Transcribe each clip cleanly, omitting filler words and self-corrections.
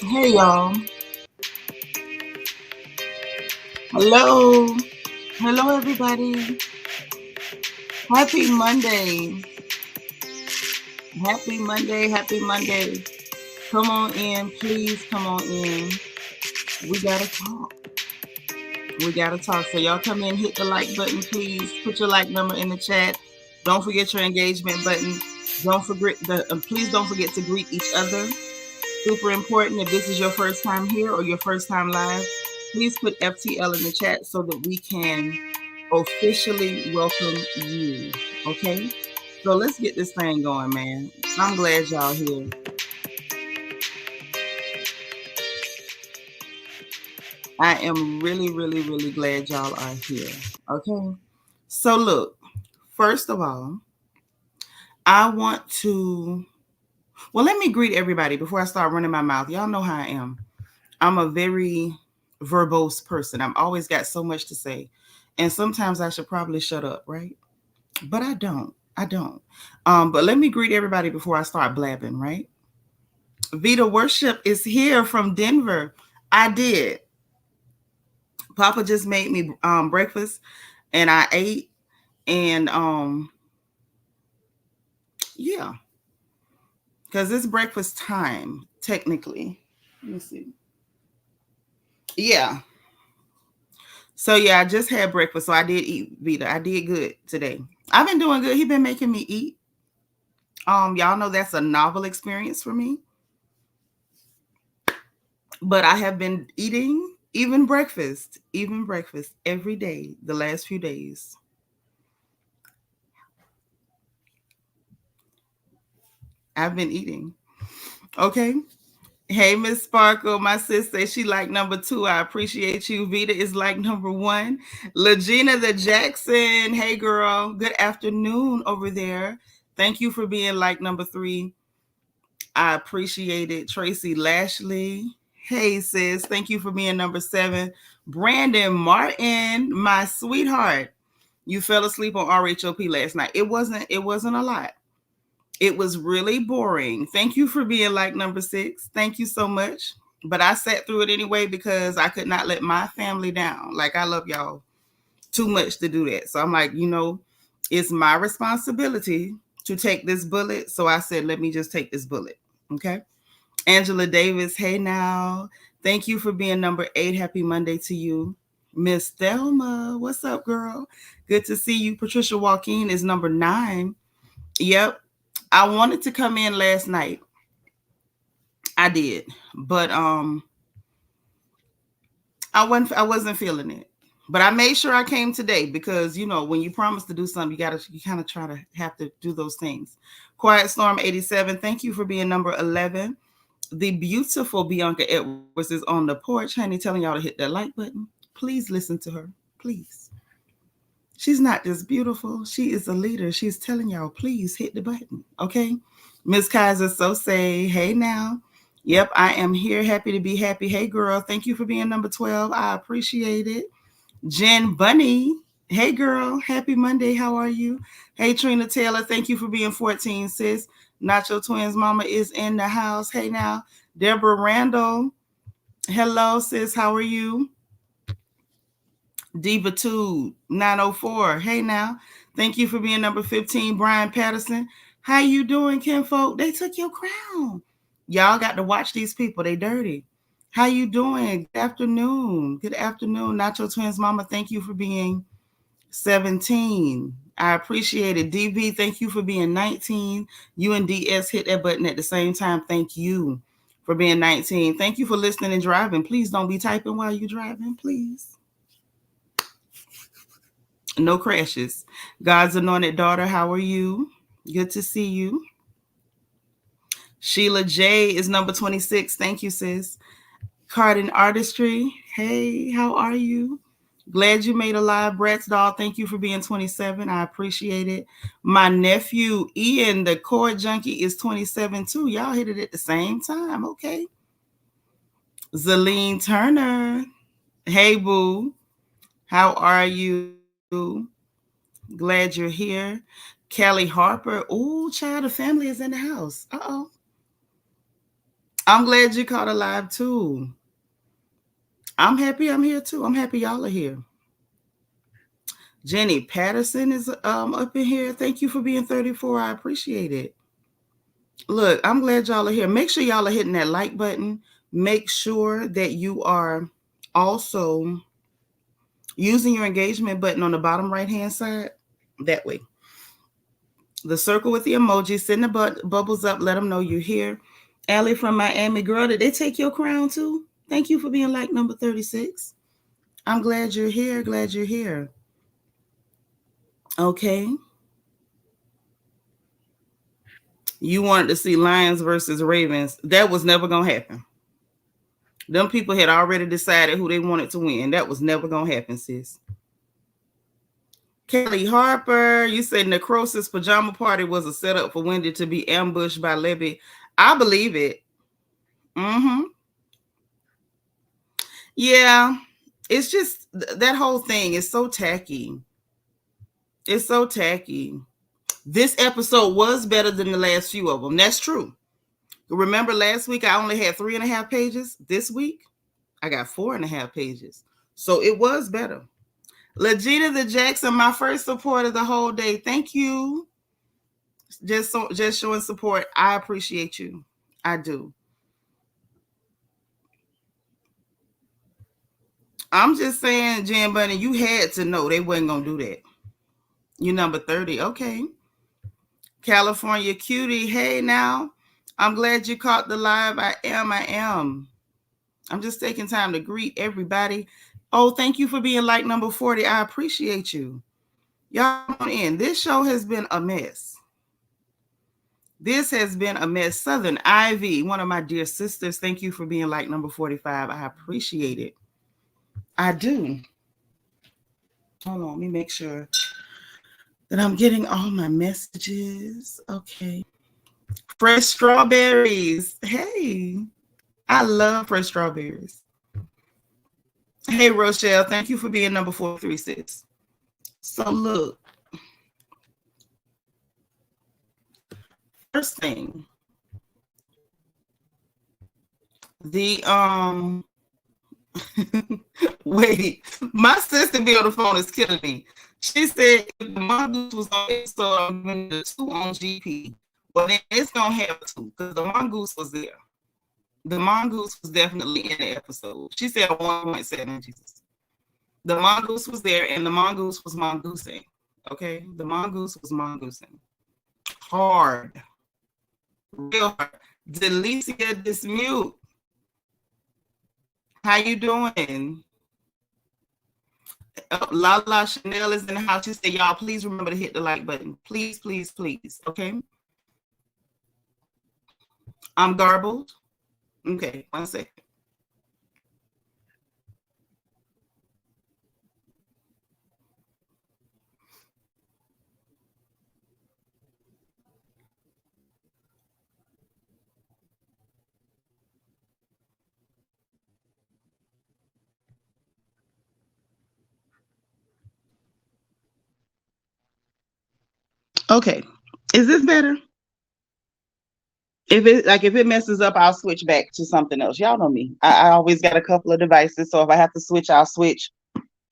Hey y'all. Hello. Hello everybody. Happy Monday. Happy Monday. Happy Monday. Come on in, please come on in. We gotta talk. We gotta talk. So y'all come in, hit the like button, please. Put your like number in the chat. Don't forget your engagement button. Don't forget please don't forget to greet each other. Super important. If this is your first time here or your first time live, please put FTL in the chat so that we can officially welcome you. Okay? So let's get this thing going, man. I'm glad y'all here. I am really, really, really glad y'all are here. Okay? So look, first of all, I want to let me greet everybody before I start running my mouth. Y'all know how I am. I'm a very verbose person. I've always got so much to say. And sometimes I should probably shut up, right? But I don't. I don't. But let me greet everybody before I start blabbing, right? Vita Worship is here from Denver. I did. Papa just made me breakfast and I ate. And yeah, because it's breakfast time, technically. Let me see. Yeah. So yeah, I just had breakfast. So I did eat, Vita. I did good today. I've been doing good. He been making me eat. Y'all know that's a novel experience for me. But I have been eating even breakfast every day the last few days. I've been eating. Okay. Hey, Miss Sparkle, my sister, she like number 2. I appreciate you. Vita is like number 1. Legina the Jackson, hey girl, good afternoon over there. Thank you for being like number 3. I appreciate it. Tracy Lashley, hey sis, thank you for being number 7. Brandon Martin, my sweetheart, you fell asleep on RHOP last night. It wasn't a lot. It was really boring. Thank you for being like number 6. Thank you so much. But I sat through it anyway because I could not let my family down. Like, I love y'all too much to do that. So I'm like, it's my responsibility to take this bullet. So I said, let me just take this bullet. Okay. Angela Davis, hey now. Thank you for being number 8. Happy Monday to you. Miss Thelma, what's up, girl? Good to see you. Patricia Joaquin is number 9. Yep. I wanted to come in last night. I did, but I wasn't feeling it. But I made sure I came today because when you promise to do something, you kind of try to have to do those things. Quiet Storm 87, thank you for being number 11. The beautiful Bianca Edwards is on the porch, honey, telling y'all to hit that like button. Please listen to her, please. She's not just beautiful. She is a leader. She's telling y'all, please hit the button. Okay. Miss Kaiser, so say, hey now. Yep, I am here. Happy to be happy. Hey girl, thank you for being number 12. I appreciate it. Jen Bunny. Hey girl, happy Monday. How are you? Hey Trina Taylor, thank you for being 14, sis. Nacho Twins mama is in the house. Hey now. Deborah Randall. Hello, sis. How are you? Diva2 904. Hey now. Thank you for being number 15. Brian Patterson. How you doing, kinfolk? They took your crown. Y'all got to watch these people. They dirty. How you doing? Good afternoon. Good afternoon. Nacho Twins mama, thank you for being 17. I appreciate it. DV, thank you for being 19. You and DS hit that button at the same time. Thank you for being 19. Thank you for listening and driving. Please don't be typing while you're driving, please. No crashes. God's anointed daughter, how are you? Good to see you. Sheila J is number 26. Thank you, sis. Cardin Artistry. Hey, how are you? Glad you made a live. Brat's doll, thank you for being 27. I appreciate it. My nephew, Ian, the chord junkie, is 27 too. Y'all hit it at the same time. Okay. Zaleen Turner. Hey, boo. How are you? Glad you're here. Kelly Harper. Oh, child, the family is in the house. Uh-oh. I'm glad you caught alive too. I'm happy I'm here too. I'm happy y'all are here. Jenny Patterson is up in here. Thank you for being 34. I appreciate it. Look, I'm glad y'all are here. Make sure y'all are hitting that like button. Make sure that you are also using your engagement button on the bottom right hand side. That way. The circle with the emoji, send the bubbles up, let them know you're here. Allie from Miami, girl, did they take your crown too? Thank you for being like number 36. I'm glad you're here. Glad you're here. Okay. You wanted to see Lions versus Ravens. That was never going to happen. Them people had already decided who they wanted to win. That was never going to happen, sis. Kelly Harper, you said Necrosis pajama party was a setup for Wendy to be ambushed by Libby. I believe it. Mm-hmm. Yeah. It's just that whole thing is so tacky. It's so tacky. This episode was better than the last few of them. That's true. Remember last week I only had 3.5 pages. This week I got 4.5 pages. So it was better. Legita the Jackson, my first supporter the whole day. Thank you. Just showing support. I appreciate you. I do. I'm just saying, Jan Bunny, you had to know they wasn't gonna do that. You number 30. Okay. California cutie. Hey now. I'm glad you caught the live. I am. I'm just taking time to greet everybody. Oh, thank you for being like number 40. I appreciate you. Y'all come in. This show has been a mess. This has been a mess. Southern Ivy, one of my dear sisters, thank you for being like number 45. I appreciate it. I do. Hold on, let me make sure that I'm getting all my messages. Okay. Fresh strawberries. Hey, I love fresh strawberries. Hey, Rochelle, thank you for being number 436. So look, first thing, the wait, my sister be on the phone is killing me. She said if the mongoose was on it, so I'm going to 2 on GP. Well, then it's gonna have 2 because the mongoose was there. The mongoose was definitely in the episode. She said 1.7. Jesus. The mongoose was there, and the mongoose was mongoosing. Okay, the mongoose was mongoosing. Hard, real hard. Delicia Dismute. How you doing? Lala Chanel is in the house. She said, y'all, please remember to hit the like button. Please, please, please. Okay. I'm garbled. Okay, 1 second. Okay. Is this better? If it messes up, I'll switch back to something else. Y'all know me. I always got a couple of devices, so if I have to switch, I'll switch.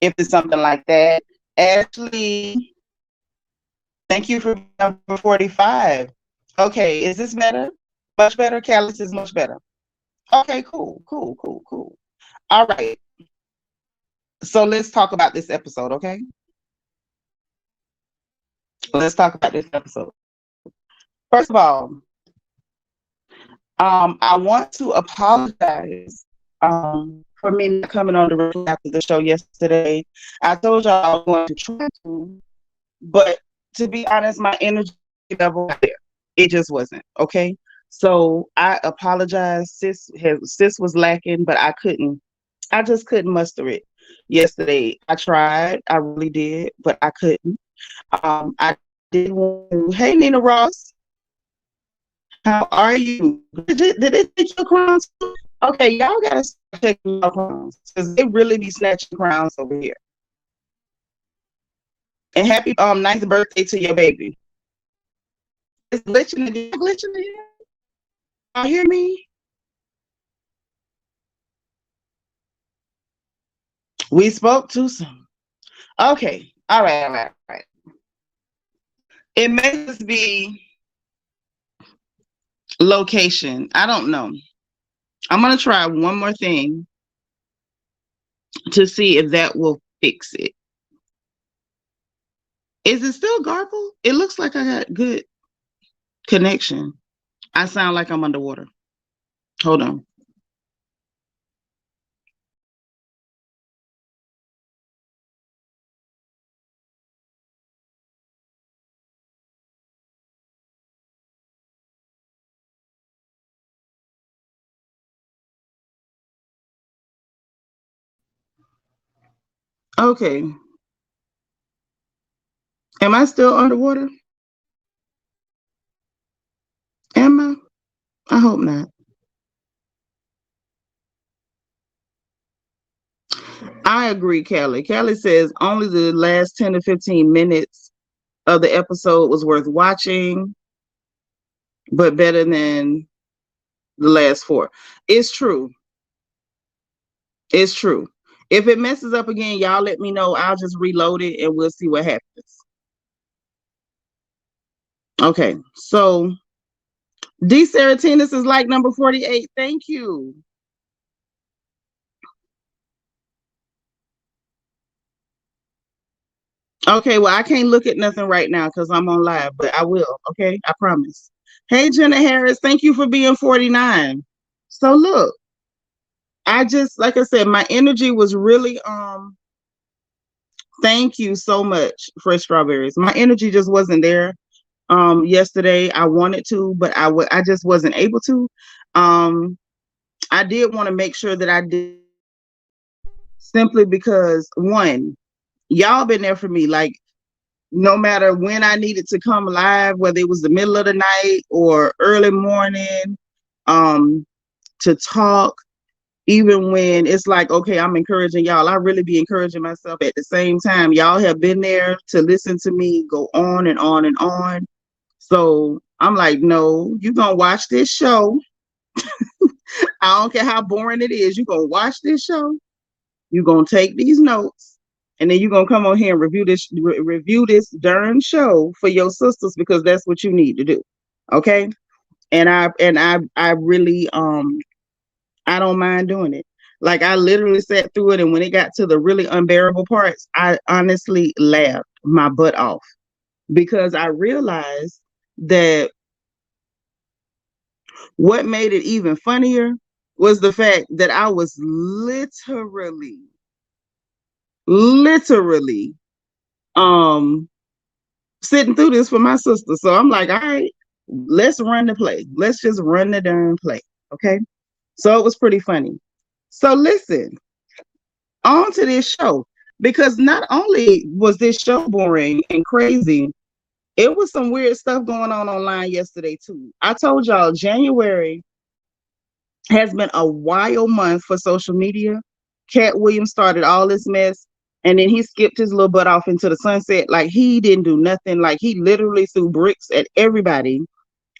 If it's something like that. Ashley, thank you for number 45. Okay, is this better? Much better? Callus is much better. Okay, cool. All right. So let's talk about this episode, okay? Let's talk about this episode. First of all, I want to apologize for me not coming on directly after the show yesterday. I told y'all I was going to try to, but to be honest, my energy level was there. It just wasn't, okay? So I apologize. Sis was lacking, but I just couldn't muster it yesterday. I tried, I really did, but I couldn't. I did want to, hey Nina Ross, how are you? Did it take your crowns? Okay, y'all gotta start taking your crowns because they really be snatching crowns over here. And happy 9th birthday to your baby. It's glitching again. Y'all hear me? We spoke too soon. Okay. All right. All right. All right. It may just be location. I don't know. I'm going to try one more thing to see if that will fix it. Is it still garbled? It looks like I got good connection. I sound like I'm underwater. Hold on. Okay. Am I still underwater? Am I? I hope not. I agree, Kelly. Kelly says only the last 10 to 15 minutes of the episode was worth watching, but better than the last four. It's true. It's true. If it messes up again, y'all let me know. I'll just reload it and we'll see what happens. Okay, so D. Saratinus is like number 48. Thank you. Okay, well, I can't look at nothing right now because I'm on live, but I will. Okay, I promise. Hey, Jenna Harris, thank you for being 49. So look, I just, like I said, my energy was really, thank you so much, Fresh Strawberries. My energy just wasn't there. Yesterday I wanted to, but I just wasn't able to. I did want to make sure that I did, simply because one, y'all been there for me. Like, no matter when I needed to come live, whether it was the middle of the night or early morning, to talk, even when it's like, okay, I'm encouraging y'all, I really be encouraging myself at the same time. Y'all have been there to listen to me go on and on and on. So I'm like, no, you're gonna watch this show. I don't care how boring it is, you're gonna watch this show, you're gonna take these notes, and then you're gonna come on here and review this darn show for your sisters, because that's what you need to do. Okay. And I really I don't mind doing it. Like, I literally sat through it, and when it got to the really unbearable parts, I honestly laughed my butt off, because I realized that what made it even funnier was the fact that I was literally um sitting through this for my sister. So I'm like, all right, let's run the play. Let's just run the darn play. Okay. So it was pretty funny. So listen, on to this show, because not only was this show boring and crazy, it was some weird stuff going on online yesterday too. I told y'all January has been a wild month for social media. Cat Williams started all this mess, and then he skipped his little butt off into the sunset like he didn't do nothing. Like, he literally threw bricks at everybody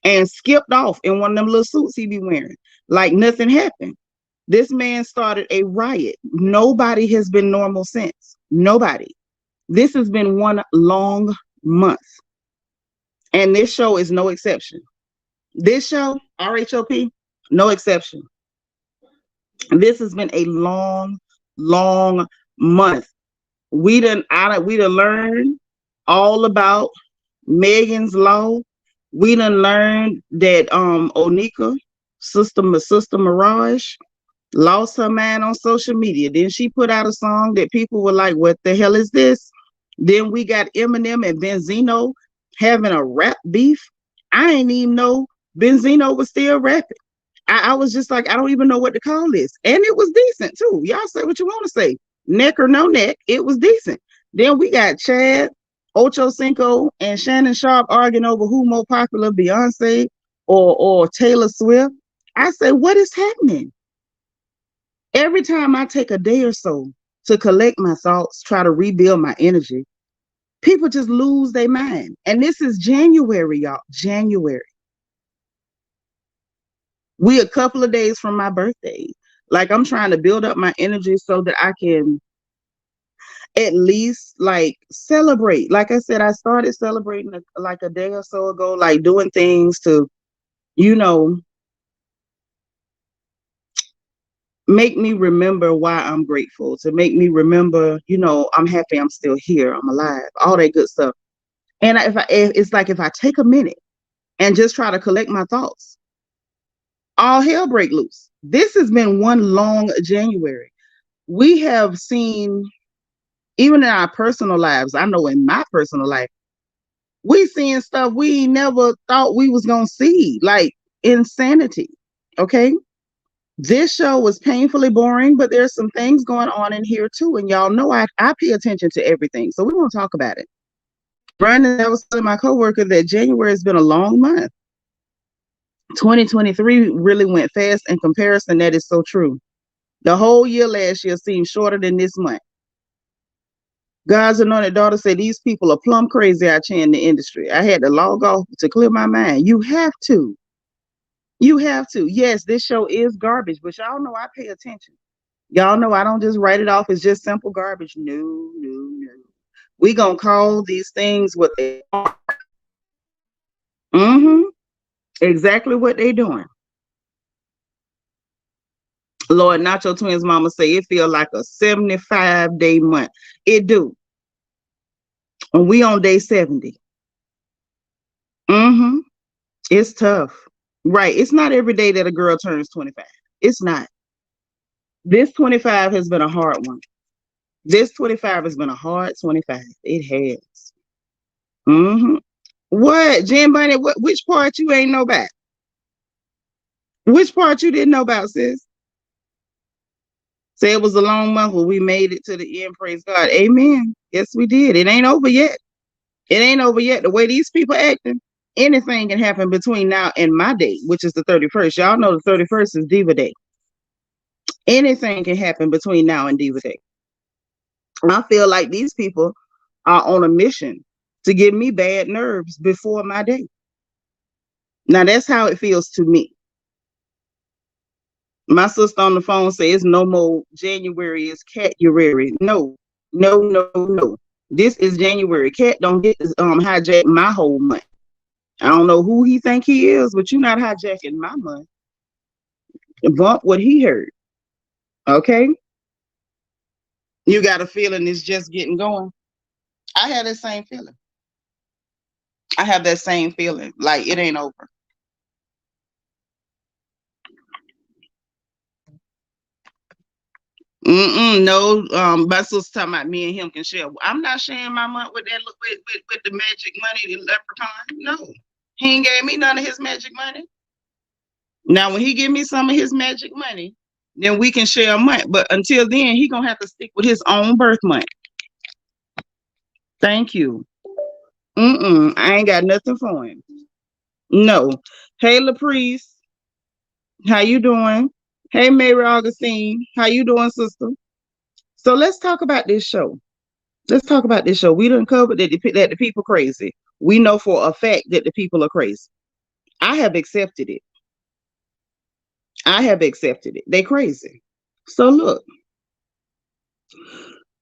and skipped off in one of them little suits he be wearing like nothing happened. This man started a riot. Nobody has been normal since. Nobody. This has been one long month, and this show is no exception. This show, RHOP, no exception. This has been a long month. We done learned all about Megan's Law. We done learned that Onika, Sister Mirage, lost her mind on social media. Then she put out a song that people were like, what the hell is this? Then we got Eminem and Benzino having a rap beef. I ain't even know Benzino was still rapping. I was just like, I don't even know what to call this. And it was decent too. Y'all say what you want to say. Neck or no neck, it was decent. Then we got Chad, Ocho Cinco, and Shannon Sharp arguing over who more popular, Beyonce or Taylor Swift. I say, what is happening? Every time I take a day or so to collect my thoughts, try to rebuild my energy, people just lose their mind. And this is January, y'all. January. We a couple of days from my birthday. Like, I'm trying to build up my energy so that I can at least like celebrate. Like I said, I started celebrating like a day or so ago, like doing things to, you know, make me remember why I'm grateful, to make me remember, I'm happy I'm still here, I'm alive, all that good stuff. And it's like if I take a minute and just try to collect my thoughts, all hell break loose. This has been one long January. We have seen, even in our personal lives, I know in my personal life, we seeing stuff we never thought we was gonna see, like insanity. Okay. This show was painfully boring, but there's some things going on in here too. And y'all know I pay attention to everything. So we want to talk about it. Brandon, I was telling my coworker that January has been a long month. 2023 really went fast in comparison. That is so true. The whole year last year seemed shorter than this month. God's anointed daughter said, these people are plumb crazy out here in the industry. I had to log off to clear my mind. You have to. You have to. Yes, this show is garbage, but y'all know I pay attention. Y'all know I don't just write it off as just simple garbage. No, no, no. We gonna call these things what they are. Exactly what they doing. Lord, Nacho Twins mama say it feel like a 75-day month. It do. And we on day 70. It's tough. Right. It's not every day that a girl turns 25. It's not. This 25 has been a hard one. This 25 has been a hard 25. It has. What? Jen Bunny, which part you ain't know about? Which part you didn't know about, sis? Say it was a long month, but we made it to the end. Praise God. Amen. Yes, we did. It ain't over yet. It ain't over yet. The way these people acting, anything can happen between now and my date, which is the 31st. Y'all know the 31st is Diva Day. Anything can happen between now and Diva Day. I feel like these people are on a mission to give me bad nerves before my day. Now, that's how it feels to me. My sister on the phone says no more January is Cat-uary. No. This is January. Cat don't get hijack my whole month. I don't know who he think he is, but you're not hijacking my month. Bump what he heard. Okay? You got a feeling it's just getting going. I had that same feeling. I have that same feeling. Like it ain't over. No, my sister talking about me and him can share. I'm not sharing my month with that with the magic money, the leprechaun. No, he ain't gave me none of his magic money. Now, when he give me some of his magic money, then we can share a month. But until then, he gonna have to stick with his own birth month. Thank you. I ain't got nothing for him. No. Hey, LaPriest, how you doing? Hey, Mary Augustine, how you doing, sister? So let's talk about this show. We done covered that the people crazy. We know for a fact that the people are crazy. I have accepted it. They crazy. So look,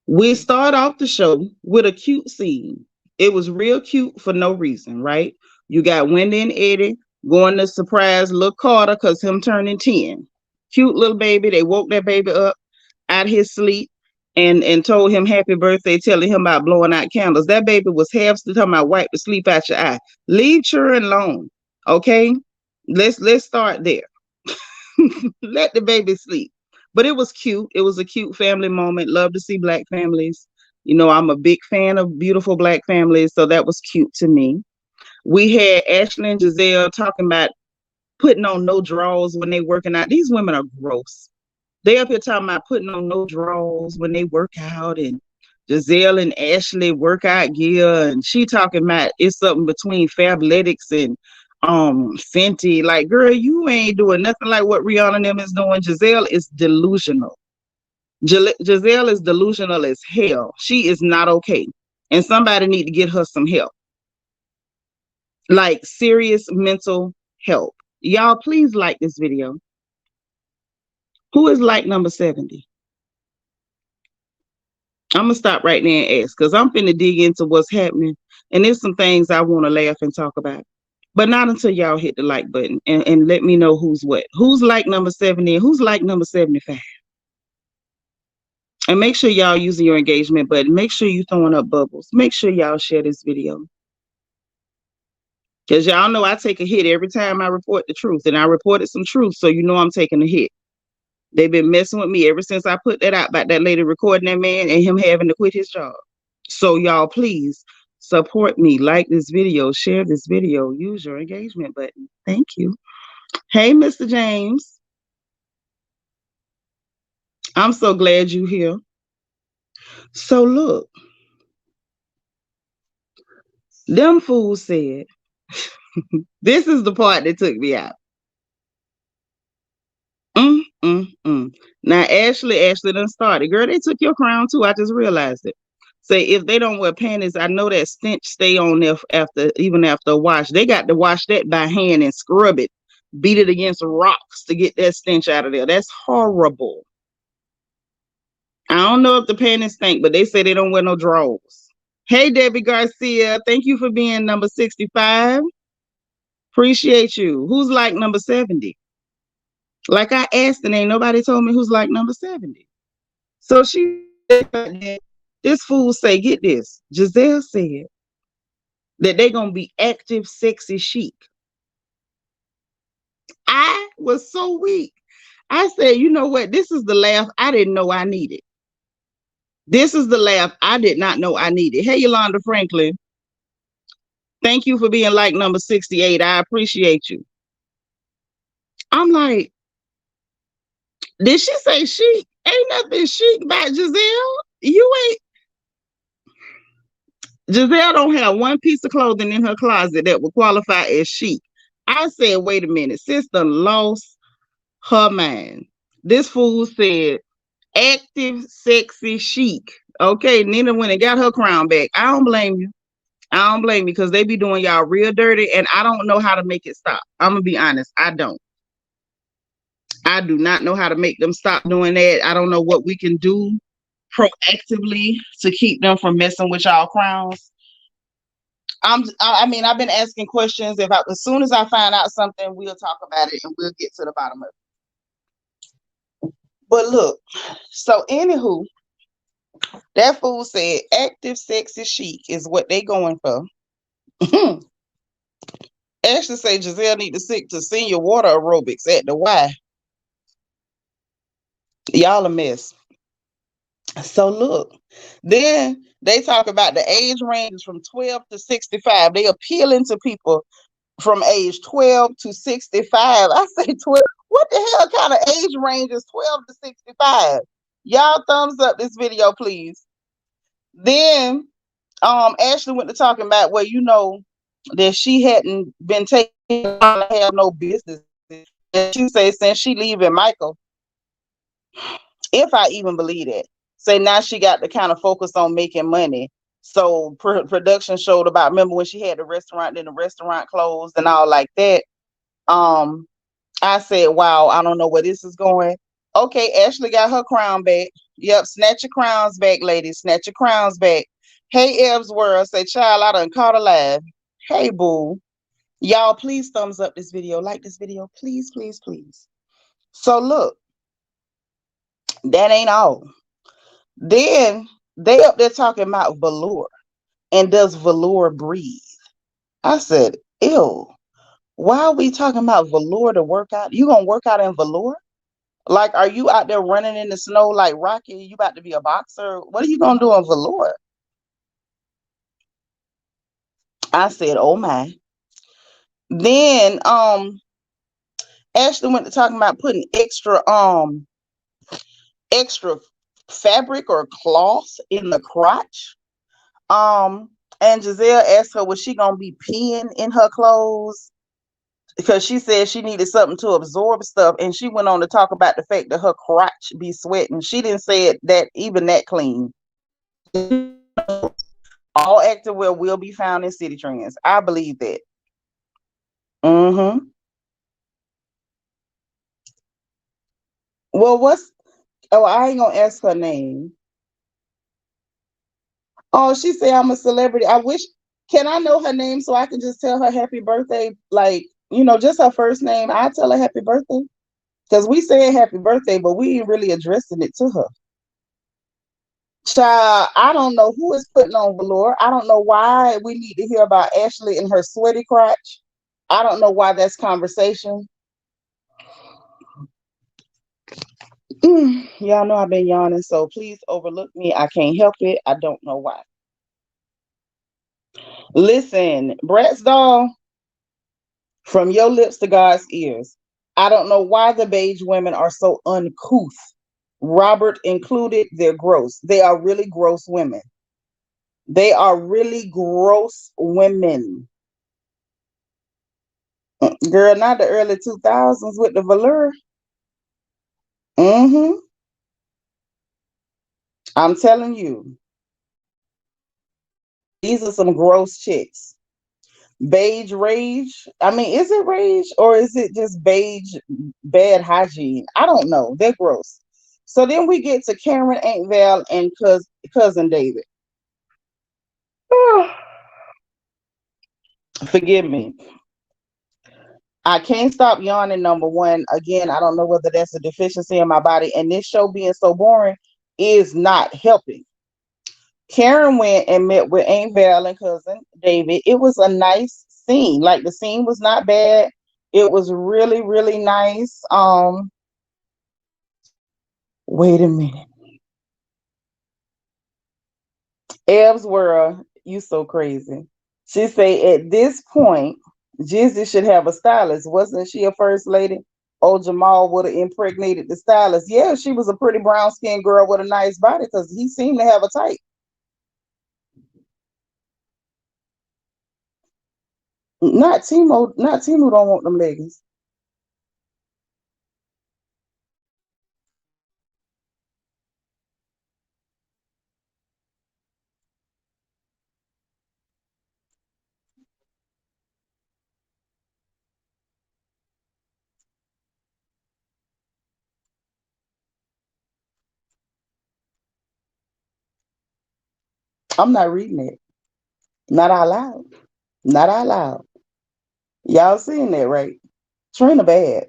we start off the show with a cute scene. It was real cute for no reason, right? You got Wendy and Eddie going to surprise little Carter because him turning 10. Cute little baby. They woke that baby up out his sleep and told him happy birthday, telling him about blowing out candles. That baby was half still talking about wipe the sleep out your eye. Leave children alone. Okay? Let's start there. Let the baby sleep. But it was cute. It was a cute family moment. Love to see Black families. You know, I'm a big fan of beautiful Black families, so that was cute to me. We had Ashley and Giselle talking about putting on no drawers when they working out. These women are gross. They up here talking about putting on no drawers when they work out, and Giselle and Ashley workout gear, and she talking about it's something between Fabletics and Fenty. Like, girl, you ain't doing nothing like what Rihanna and them is doing. Giselle is delusional. Giselle is delusional as hell. She is not okay, and somebody need to get her some help, like serious mental help. Y'all, please like this video. Who is like number 70? I'm gonna stop right there and ask because I'm finna dig into what's happening. And there's some things I want to laugh and talk about. But not until y'all hit the like button and let me know who's what. Who's like number 70 and who's like number 75. And make sure y'all using your engagement button. Make sure you throwing up bubbles. Make sure y'all share this video. Because y'all know I take a hit every time I report the truth. And I reported some truth, so you know I'm taking a hit. They've been messing with me ever since I put that out about that lady recording that man and him having to quit his job. So y'all please support me. Like this video, share this video, use your engagement button. Thank you. Hey, Mr. James. I'm so glad you're here. So look, them fools said, this is the part that took me out. Now, Ashley done started. Girl, they took your crown too. I just realized it. Say if they don't wear panties, I know that stench stay on there even after a wash. They got to wash that by hand and scrub it, beat it against rocks to get that stench out of there. That's horrible. I don't know if the panties stink, but they say they don't wear no drawers. Hey, Debbie Garcia, thank you for being number 65. Appreciate you. Who's like number 70? Like I asked and ain't nobody told me who's like number 70. So this fool say, get this. Giselle said that they gonna be active, sexy chic. I was so weak. I said, you know what? This is the laugh I didn't know I needed. This is the laugh I did not know I needed. Hey, Yolanda Franklin. Thank you for being like number 68. I appreciate you. I'm like, did she say chic? Ain't nothing chic about Giselle. Giselle don't have one piece of clothing in her closet that would qualify as chic. I said, wait a minute, sister lost her mind. This fool said, active, sexy, chic. Okay, Nina went and got her crown back. I don't blame you. I don't blame you because they be doing y'all real dirty and I don't know how to make it stop. I'm going to be honest. I don't. I do not know how to make them stop doing that. I don't know what we can do proactively to keep them from messing with y'all crowns. I mean, I've been asking questions. As soon as I find out something, we'll talk about it and we'll get to the bottom of it. But look, so anywho, that fool said active, sexy, chic is what they going for. Ashley say Giselle need to stick to senior water aerobics at the Y. Y'all a mess. So look, then they talk about the age ranges from 12 to 65. They appealing to people from age 12 to 65. I say 12. What the hell kind of age range is 12 to 65? Y'all thumbs up this video, please. Then Ashley went to talking about, well, you know, that she hadn't been taking to have no business. And she said since she leaving Michael, if I even believe it, say now she got to kind of focus on making money. So production showed about, remember when she had the restaurant, then the restaurant closed and all like that. I said, wow, I don't know where this is going. Okay, Ashley got her crown back. Yep, snatch your crowns back, ladies. Snatch your crowns back. Hey, Ev's World, say, child, I done caught alive. Hey, boo. Y'all, please thumbs up this video. Like this video, please, please, please. So look, that ain't all. Then they up there talking about velour. And does velour breathe? I said, ew. Why are we talking about velour to work out? You gonna work out in velour? Like, are you out there running in the snow like Rocky? You about to be a boxer? What are you gonna do in velour? I said, oh my. Then Ashley went to talking about putting extra fabric or cloth in the crotch. And Giselle asked her, was she gonna be peeing in her clothes? Because she said she needed something to absorb stuff, and she went on to talk about the fact that her crotch be sweating. She didn't say it that even that clean. All activewear will be found in City Trends. I believe that. Well, I ain't gonna ask her name. Oh, she say I'm a celebrity. I wish. Can I know her name so I can just tell her happy birthday? Like, just her first name. I tell her happy birthday because we saying happy birthday, but we ain't really addressing it to her. Child, I don't know who is putting on velour. I don't know why we need to hear about Ashley and her sweaty crotch. I don't know why that's conversation. Y'all know I've been yawning, so please overlook me. I can't help it. I don't know why. Listen, Brat's doll, from your lips to God's ears. I don't know why the beige women are so uncouth. Robert included, they're gross. They are really gross women. They are really gross women. Girl, not the early 2000s with the velour. Mm-hmm. I'm telling you, these are some gross chicks. Beige rage. I mean, is it rage or is it just beige bad hygiene? I don't know. They're gross. So then we get to Karen, Aunt Val, and cousin David. Forgive me. I can't stop yawning. Number one, again, I don't know whether that's a deficiency in my body, and this show being so boring is not helping. Karen went and met with Aunt Val and cousin David. It was a nice scene. Like the scene was not bad. It was really, really nice. Wait a minute. Ev's world, you so crazy. She say at this point, Jizzy should have a stylist. Wasn't she a first lady? Oh, Jamal would have impregnated the stylist. Yeah, she was a pretty brown skinned girl with a nice body because he seemed to have a type. Not Timo don't want them leggings. I'm not reading it. Not out loud. Not out loud. Y'all seen that, right? Trina bad.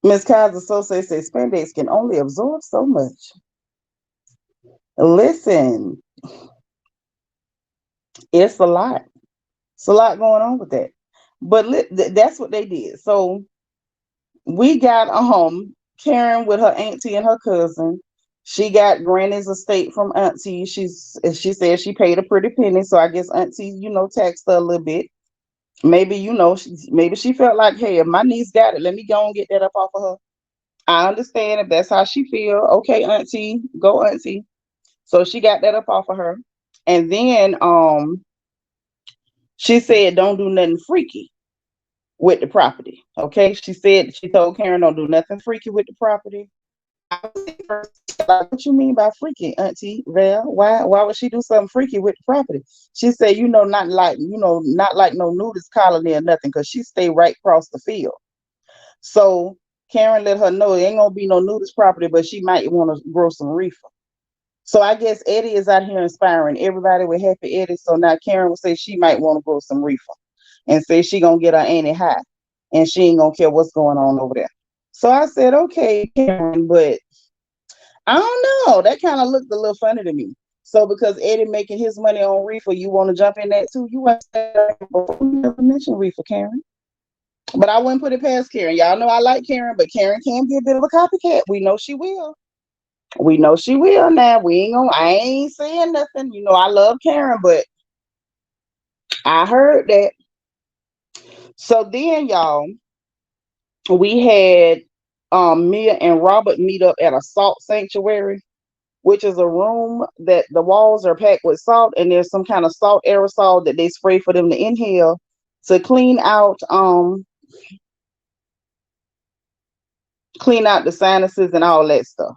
Miss Kaiser Sose says spandex can only absorb so much. Listen, it's a lot. It's a lot going on with that. But that's what they did. So we got a home. Karen with her auntie and her cousin. She got Granny's estate from auntie. She said she paid a pretty penny. So I guess auntie, taxed her a little bit. Maybe, maybe she felt like, hey, if my niece got it, let me go and get that up off of her. I understand if that's how she feel. Okay, auntie, go auntie. So she got that up off of her. And then she said don't do nothing freaky with the property. Okay. She told Karen don't do nothing freaky with the property. I was like, what you mean by freaky, Auntie Val? Why would she do something freaky with the property? She said, not like no nudist colony or nothing, because she stayed right across the field. So Karen let her know it ain't gonna be no nudist property, but she might want to grow some reefer. So I guess Eddie is out here inspiring everybody with Happy Eddie. So now Karen will say she might want to grow some reefer and say she gonna get her Annie high and she ain't gonna care what's going on over there. So I said, okay, Karen, but I don't know. That kind of looked a little funny to me. So because Eddie making his money on reefer, you want to jump in that too? You want to never mention reefer, Karen. But I wouldn't put it past Karen. Y'all know I like Karen, but Karen can be a bit of a copycat. We know she will. We know she will now. I ain't saying nothing. I love Karen, but I heard that. So then, y'all, we had Mia and Robert meet up at a salt sanctuary, which is a room that the walls are packed with salt, and there's some kind of salt aerosol that they spray for them to inhale to clean out the sinuses and all that stuff.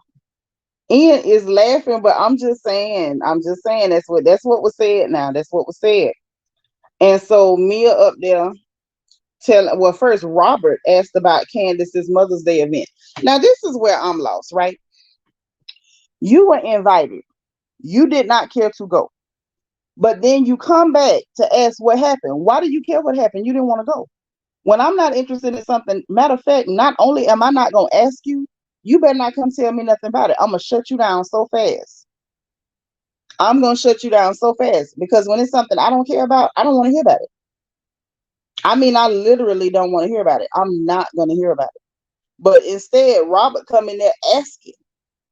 Ian is laughing, but I'm just saying that's what was said now. That's what was said. And so Mia up there first Robert asked about Candace's Mother's Day event. Now this is where I'm lost, right? You were invited. You did not care to go. But then you come back to ask what happened. Why do you care what happened? You didn't want to go. When I'm not interested in something, matter of fact, not only am I not going to ask you, you better not come tell me nothing about it. I'm going to shut you down so fast. I'm going to shut you down so fast because when it's something I don't care about, I don't want to hear about it. I mean, I literally don't want to hear about it. I'm not going to hear about it. But instead, Robert come in there asking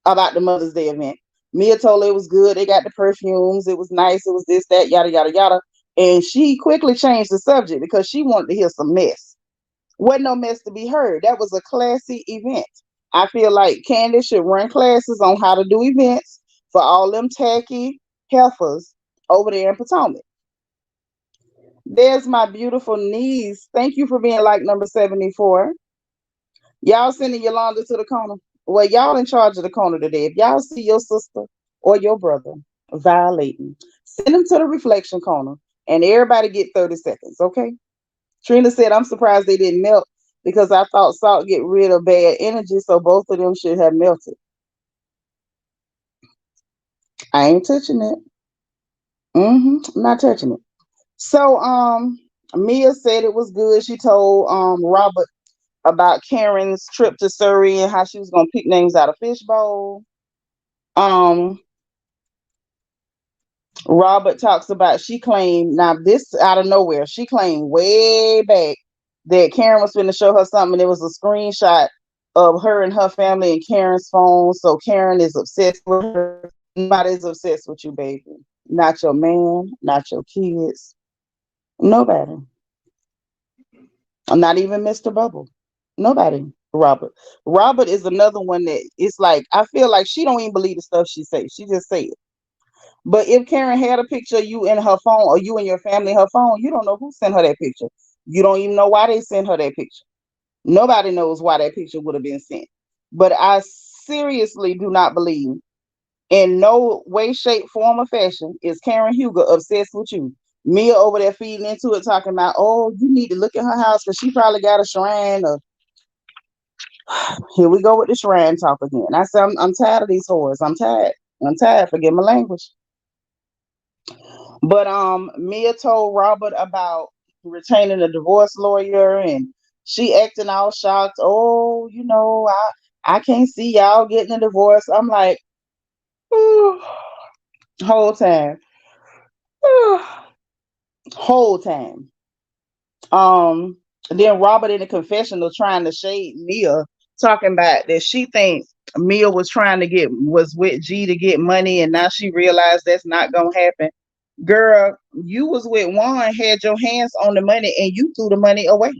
about the Mother's Day event. Mia told her it was good. They got the perfumes. It was nice. It was this, that, yada, yada, yada. And she quickly changed the subject because she wanted to hear some mess. Wasn't no mess to be heard. That was a classy event. I feel like Candace should run classes on how to do events for all them tacky heifers over there in Potomac. There's my beautiful niece. Thank you for being like number 74. Y'all sending Yolanda to the corner. Well, y'all in charge of the corner today. If y'all see your sister or your brother violating, send them to the reflection corner and everybody get 30 seconds, okay? Trina said, I'm surprised they didn't melt because I thought salt get rid of bad energy, so both of them should have melted. I ain't touching it. Not touching it. So, Mia said it was good. She told Robert about Karen's trip to Surrey and how she was gonna pick names out of fishbowl. Um, Robert talks about she claimed now this out of nowhere. She claimed way back that Karen was going to show her something. And it was a screenshot of her and her family and Karen's phone. So Karen is obsessed with her. Nobody's obsessed with you, baby. Not your man, not your kids, nobody. Not even Mr. Bubble. Nobody. Robert. Robert is another one that it's like I feel like she don't even believe the stuff she says. She just say it. But if Karen had a picture of you in her phone or you and your family in her phone, you don't know who sent her that picture. You don't even know why they sent her that picture. Nobody knows why that picture would have been sent. But I seriously do not believe in no way, shape, form, or fashion is Karen Huger obsessed with you. Mia over there feeding into it, talking about, oh, you need to look at her house because she probably got a shrine. Or here we go with the shrine talk again. I said, I'm tired of these whores. I'm tired. I'm tired. Forget my language. But Mia told Robert about retaining a divorce lawyer and she acting all shocked. Oh, I can't see y'all getting a divorce. I'm like, "Ooh," whole time. "Ooh," whole time. Um then Robert in the confessional trying to shade Mia, talking about that she thinks Mia was with G to get money and now she realized that's not gonna happen. Girl, you was with Juan, had your hands on the money, and you threw the money away.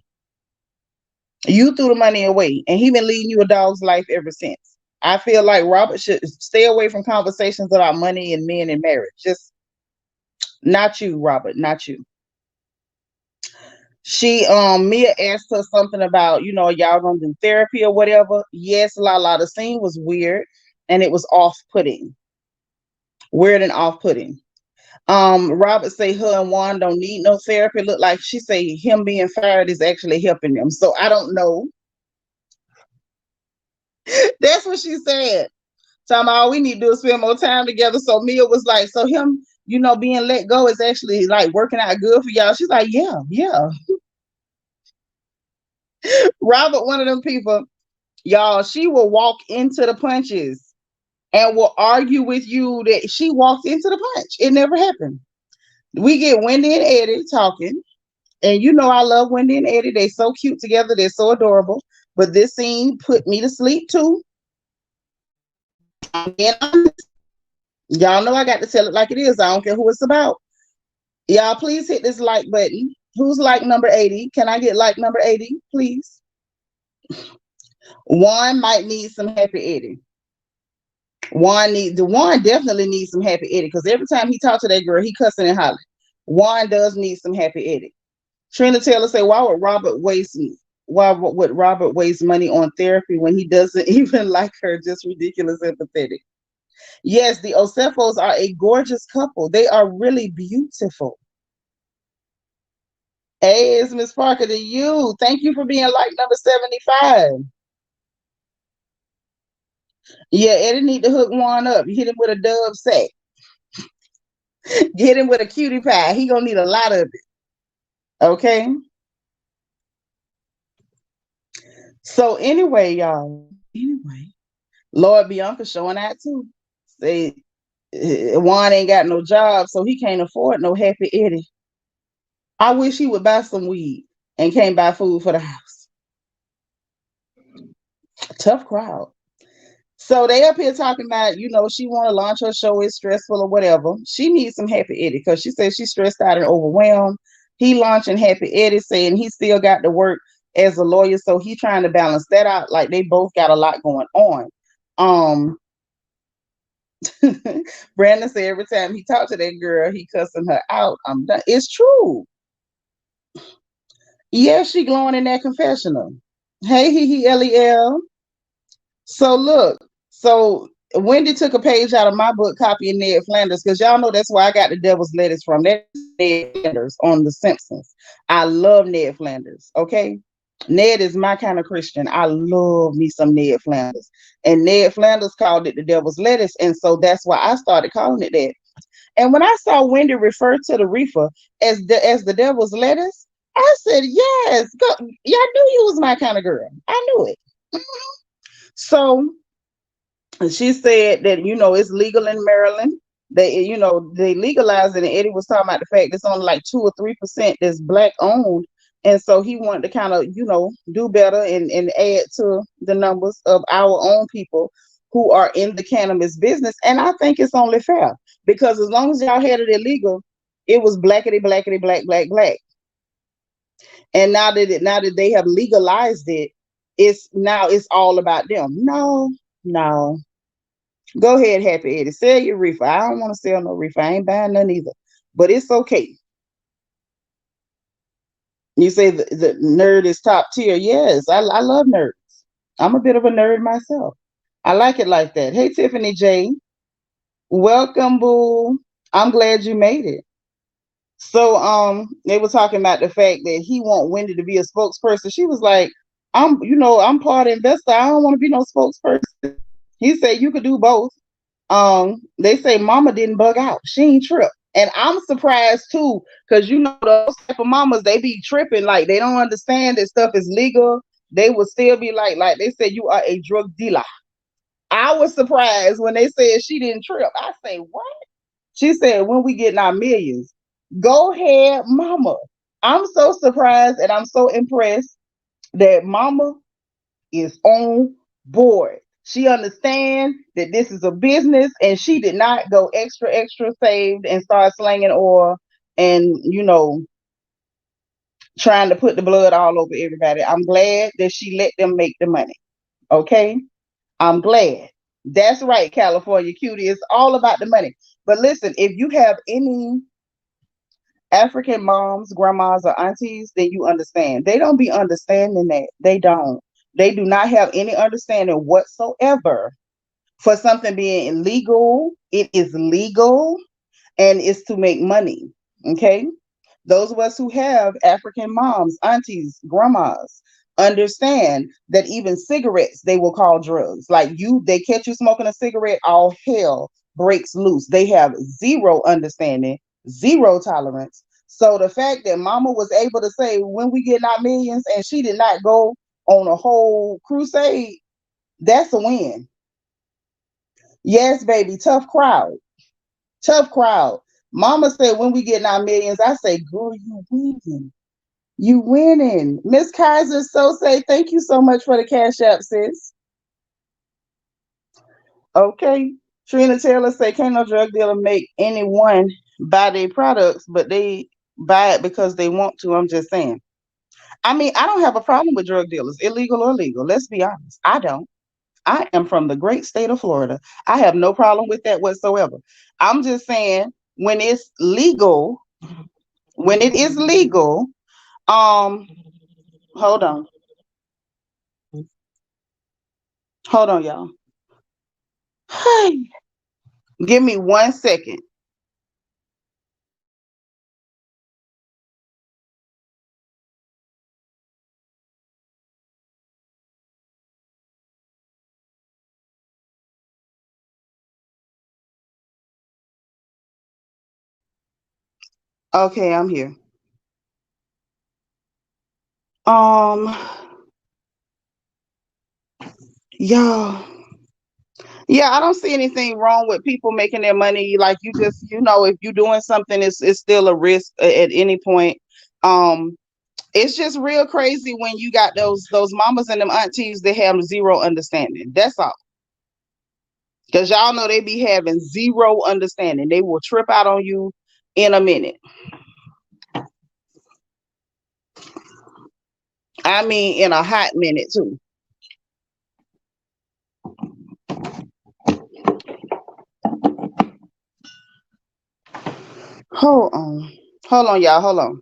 You threw the money away, and he been leading you a dog's life ever since. I feel like Robert should stay away from conversations about money and men and marriage. Just not you, Robert, not you. She Mia asked her something about, y'all gonna do therapy or whatever. Yes, La, the scene was weird and it was off-putting. Weird and off-putting. Robert say her and Juan don't need no therapy. Look like she say him being fired is actually helping them. So I don't know. That's what she said. Talking about all we need to do is spend more time together. So Mia was like, so him, being let go is actually like working out good for y'all. She's like, yeah, yeah. Robert, one of them people, y'all, she will walk into the punches and will argue with you that she walked into the punch. It never happened. We get Wendy and Eddie talking. And I love Wendy and Eddie. They're so cute together. They're so adorable. But this scene put me to sleep too. Y'all know I got to tell it like it is. I don't care who it's about. Y'all, please hit this like button. Who's like number 80? Can I get like number 80, please? Juan might need some happy Eddie. Juan definitely needs some happy Eddie because every time he talks to that girl, he cussing and hollering. Juan does need some happy Eddie. Trina Taylor say, why would Robert waste money on therapy when he doesn't even like her? Just ridiculous and pathetic. Yes, the Osefos are a gorgeous couple. They are really beautiful. Hey, it's Miss Parker to you. Thank you for being like number 75. Yeah, Eddie need to hook Juan up. You hit him with a dove sack. Get him with a cutie pie. He gonna need a lot of it. Okay. So anyway, y'all. Anyway, Lord Bianca showing out too. Say Juan ain't got no job, so he can't afford no Happy Eddie. I wish he would buy some weed and can't buy food for the house. Tough crowd. So they up here talking about, she want to launch her show, it's stressful or whatever. She needs some Happy Eddie because she says she's stressed out and overwhelmed. He launching Happy Eddie, saying he still got to work as a lawyer, so he trying to balance that out. Like they both got a lot going on. Um, Brandon said every time he talked to that girl, he cussing her out. I'm done. It's true. Yeah, she glowing in that confessional. Hey, Lel. So look, so Wendy took a page out of my book copying Ned Flanders, because y'all know that's where I got the devil's lettuce from. That's Ned Flanders on The Simpsons. I love Ned Flanders. Okay. Ned is my kind of Christian. I love me some Ned Flanders. And Ned Flanders called it the devil's lettuce. And so that's why I started calling it that. And when I saw Wendy refer to the reefer as the devil's lettuce, I said, yes, go. Yeah, I knew you was my kind of girl. I knew it. So she said that it's legal in Maryland. They legalized it, and Eddie was talking about the fact it's only like 2 or 3% that's black owned, and so he wanted to kind of do better and add to the numbers of our own people who are in the cannabis business. And I think it's only fair, because as long as y'all had it illegal, it was blackety blackety black black black. And now that they have legalized it, it's all about them. No, no. Go ahead, Happy Eddie. Sell your reefer. I don't want to sell no reefer. I ain't buying none either. But it's okay. You say the nerd is top tier. Yes, I love nerds. I'm a bit of a nerd myself. I like it like that. Hey, Tiffany J. Welcome, boo. I'm glad you made it. So they were talking about the fact that he want Wendy to be a spokesperson. She was like, I'm part investor. I don't want to be no spokesperson. He said you could do both. They say mama didn't bug out. She ain't trip. And I'm surprised too, because those type of mamas, they be tripping, like they don't understand that stuff is legal. They would still be like they said you are a drug dealer. I was surprised when they said she didn't trip. I say, what? She said, when we getting our millions. Go ahead, mama. I'm so surprised and I'm so impressed that mama is on board. She understands that this is a business, and she did not go extra saved and start slanging oil and trying to put the blood all over everybody. I'm glad that she let them make the money. Okay, I'm glad. That's right, California cutie. It's all about the money. But listen, if you have any African moms, grandmas, or aunties, then you understand. They don't be understanding that. They don't. They do not have any understanding whatsoever for something being illegal. It is legal and it's to make money. Okay. Those of us who have African moms, aunties, grandmas understand that even cigarettes they will call drugs. Like they catch you smoking a cigarette, all hell breaks loose. They have zero understanding, zero tolerance. So the fact that mama was able to say when we get our millions and she did not go on a whole crusade, that's a win. Yes, baby, tough crowd. Tough crowd. Mama said when we get our millions, I say, girl, you winning. You winning. Miss Kaiser so say thank you so much for the cash app, sis. Okay. Trina Taylor say can't no drug dealer make anyone buy their products, but they buy it because they want to. I'm just saying. I mean, I don't have a problem with drug dealers, illegal or legal. Let's be honest. I don't. I am from the great state of Florida. I have no problem with that whatsoever. I'm just saying when it's legal, when it is legal, um, hold on. Hold on, y'all. Give me 1 second. Okay, I'm here. Um, yeah, yeah. I don't see anything wrong with people making their money. Like you just, if you're doing something, it's still a risk at any point. Um, it's just real crazy when you got those mamas and them aunties that have zero understanding. That's all. Because y'all know they be having zero understanding. They will trip out on you in a minute. I mean, in a hot minute too. Hold on. Hold on, y'all. Hold on.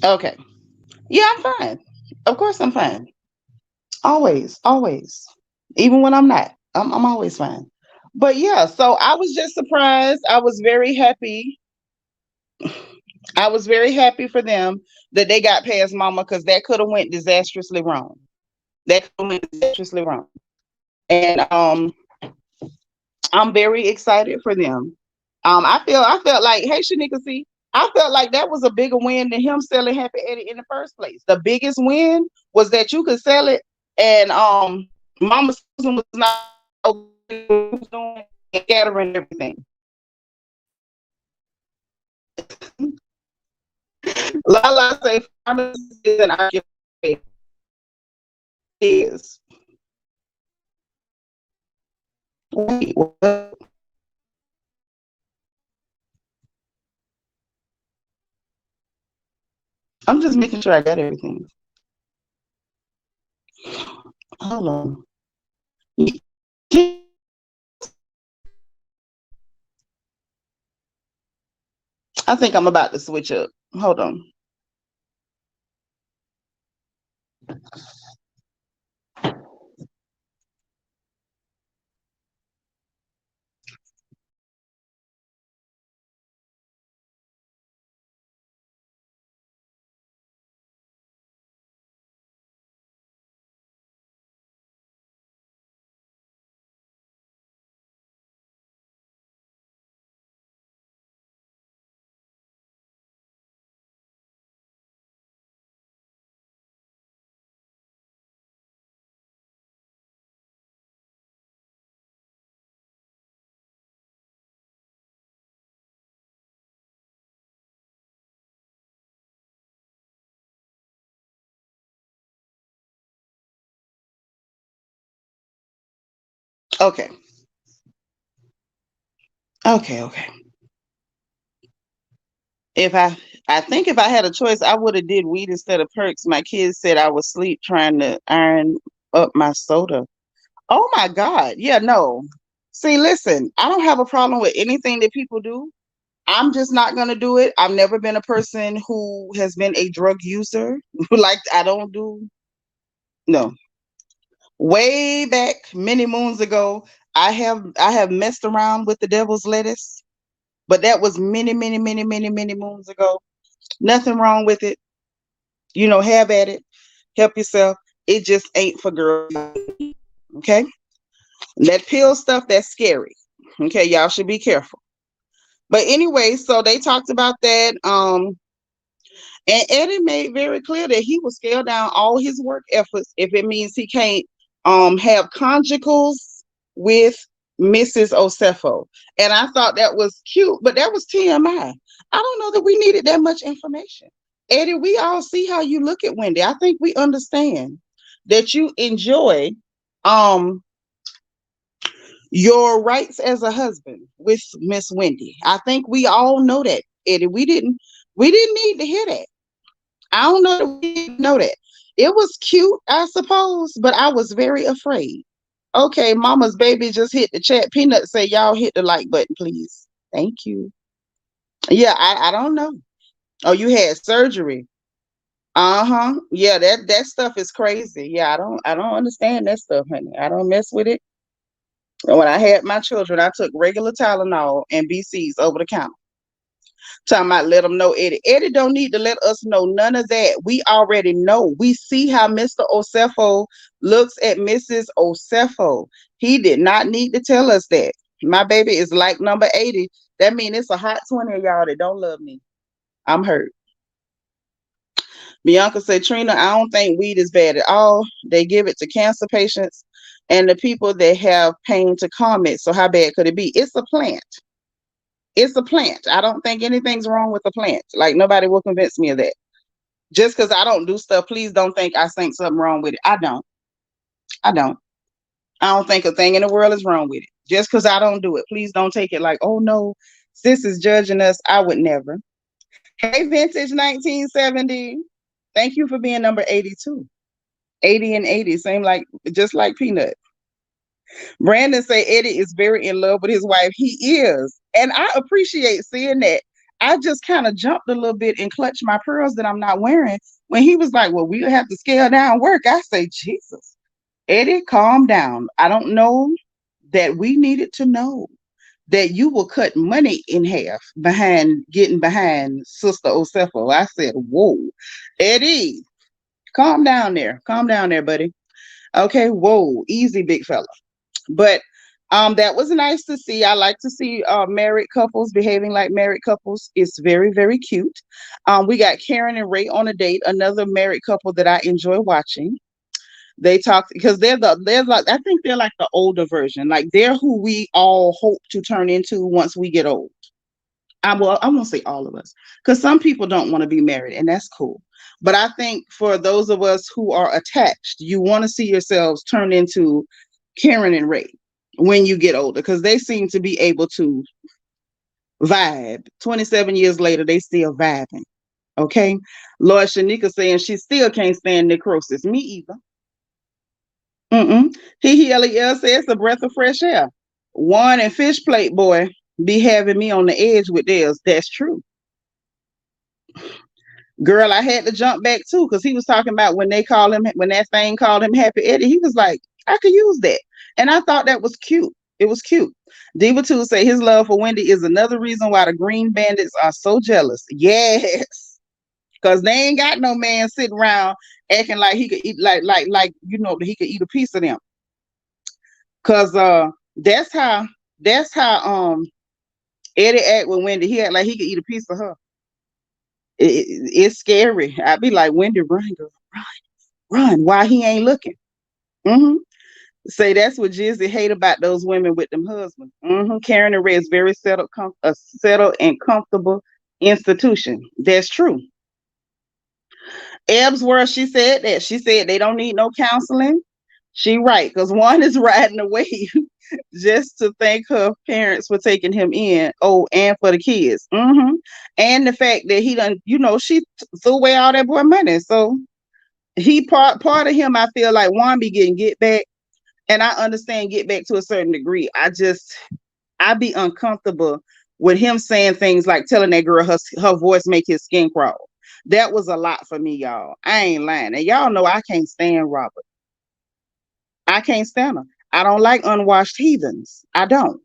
Okay. Yeah, I'm fine. Of course I'm fine. Always, always. Even when I'm not. I'm always fine. But yeah, so I was just surprised. I was very happy. I was very happy for them that they got past mama because that could have went disastrously wrong. That could have went disastrously wrong. And I'm very excited for them. I felt like, hey Shanika, see, I felt like that was a bigger win than him selling Happy Eddie in the first place. The biggest win was that you could sell it, and Mama Susan was not doing and gathering everything. Lala say pharmacy is an occupation. Is wait, what? I'm just making sure I got everything. Hold on. I think I'm about to switch up. Hold on. Okay. Okay. Okay. If I think if I had a choice, I would have did weed instead of perks. My kids said I was asleep trying to iron up my soda. Oh my God. Yeah, no. See, listen, I don't have a problem with anything that people do. I'm just not gonna do it. I've never been a person who has been a drug user. Like I don't do no. Way back many moons ago, I have messed around with the devil's lettuce, but that was many moons ago. Nothing wrong with it. Have at it, help yourself. It just ain't for girls. Okay. That pill stuff, that's scary. Okay, y'all should be careful. But anyway, so they talked about that. And Eddie made very clear that he will scale down all his work efforts if it means he can't have conjugals with Mrs. Osefo. And I thought that was cute, but that was TMI. I don't know that we needed that much information. Eddie, we all see how you look at Wendy. I think we understand that you enjoy um your rights as a husband with Miss Wendy. I think we all know that, Eddie. We didn't need to hear that. I don't know that we know that. It was cute, I suppose, but I was very afraid. Okay, mama's baby just hit the chat. Peanut say y'all hit the like button, please. Thank you. Yeah, I don't know. Oh, you had surgery. Uh-huh. Yeah, that stuff is crazy. Yeah, I don't understand that stuff, honey. I don't mess with it. When I had my children, I took regular Tylenol and BCs over the counter. Talking about let them know Eddie. Eddie don't need to let us know none of that. We already know. We see how Mr. Osefo looks at Mrs. Osefo. He did not need to tell us that. My baby is like number 80. That means it's a hot 20 of y'all that don't love me. I'm hurt. Bianca said, Trina, I don't think weed is bad at all. They give it to cancer patients and the people that have pain to calm it. So how bad could it be? It's a plant. It's a plant. I don't think anything's wrong with the plant. Like nobody will convince me of that. Just because I don't do stuff, please don't think I think something wrong with it. I don't. I don't. I don't think a thing in the world is wrong with it. Just because I don't do it, please don't take it like, oh no, sis is judging us. I would never. Hey, Vintage 1970. Thank you for being number 82. 80 and 80, same like just like Peanut. Brandon say Eddie is very in love with his wife. He is. And I appreciate seeing that. I just kind of jumped a little bit and clutched my pearls that I'm not wearing. When he was like, well, we'll have to scale down work. I say, Jesus, Eddie, calm down. I don't know that we needed to know that you will cut money in half behind getting behind Sister Osefo. I said, whoa, Eddie, calm down there. Calm down there, buddy. Okay, whoa, easy, big fella. But that was nice to see. I like to see married couples behaving like married couples. It's very, very cute. We got Karen and Ray on a date, another married couple that I enjoy watching. They talk because they're like I think they're like the older version. Like they're who we all hope to turn into once we get old. I won't say all of us, because some people don't want to be married, and that's cool. But I think for those of us who are attached, you want to see yourselves turn into Karen and Ray when you get older, because they seem to be able to vibe. 27 years later, they still vibing. Okay. Lord Shanika saying she still can't stand necrosis. Me either. Mm-mm. Lel says it's a breath of fresh air. Juan and Fish Plate Boy be having me on the edge with theirs. That's true. Girl, I had to jump back too, because he was talking about when that thing called him Happy Eddie. He was like, I could use that. And I thought that was cute. It was cute. Diva 2 say his love for Wendy is another reason why the Green Bandits are so jealous. Yes. Because they ain't got no man sitting around acting like he could eat he could eat a piece of them. Cause that's how Eddie act with Wendy. He act like he could eat a piece of her. It's scary. I'd be like, Wendy, run, girl, run. Why he ain't looking? Mm-hmm. Say that's what Jizzy hate about those women with them husbands. Mm-hmm. Karen and Red is very settled and comfortable institution. That's true. Ebsworth, she said that. She said they don't need no counseling. She right, because one is riding away just to thank her parents for taking him in. Oh, and for the kids. Mm-hmm. And the fact that he done, she threw away all that boy money. So he part of him, I feel like Juan be getting get back. And I understand get back to a certain degree. I be uncomfortable with him saying things like telling that girl her voice make his skin crawl. That was a lot for me, y'all. I ain't lying. And y'all know I can't stand Robert. I can't stand her. I don't like unwashed heathens. I don't.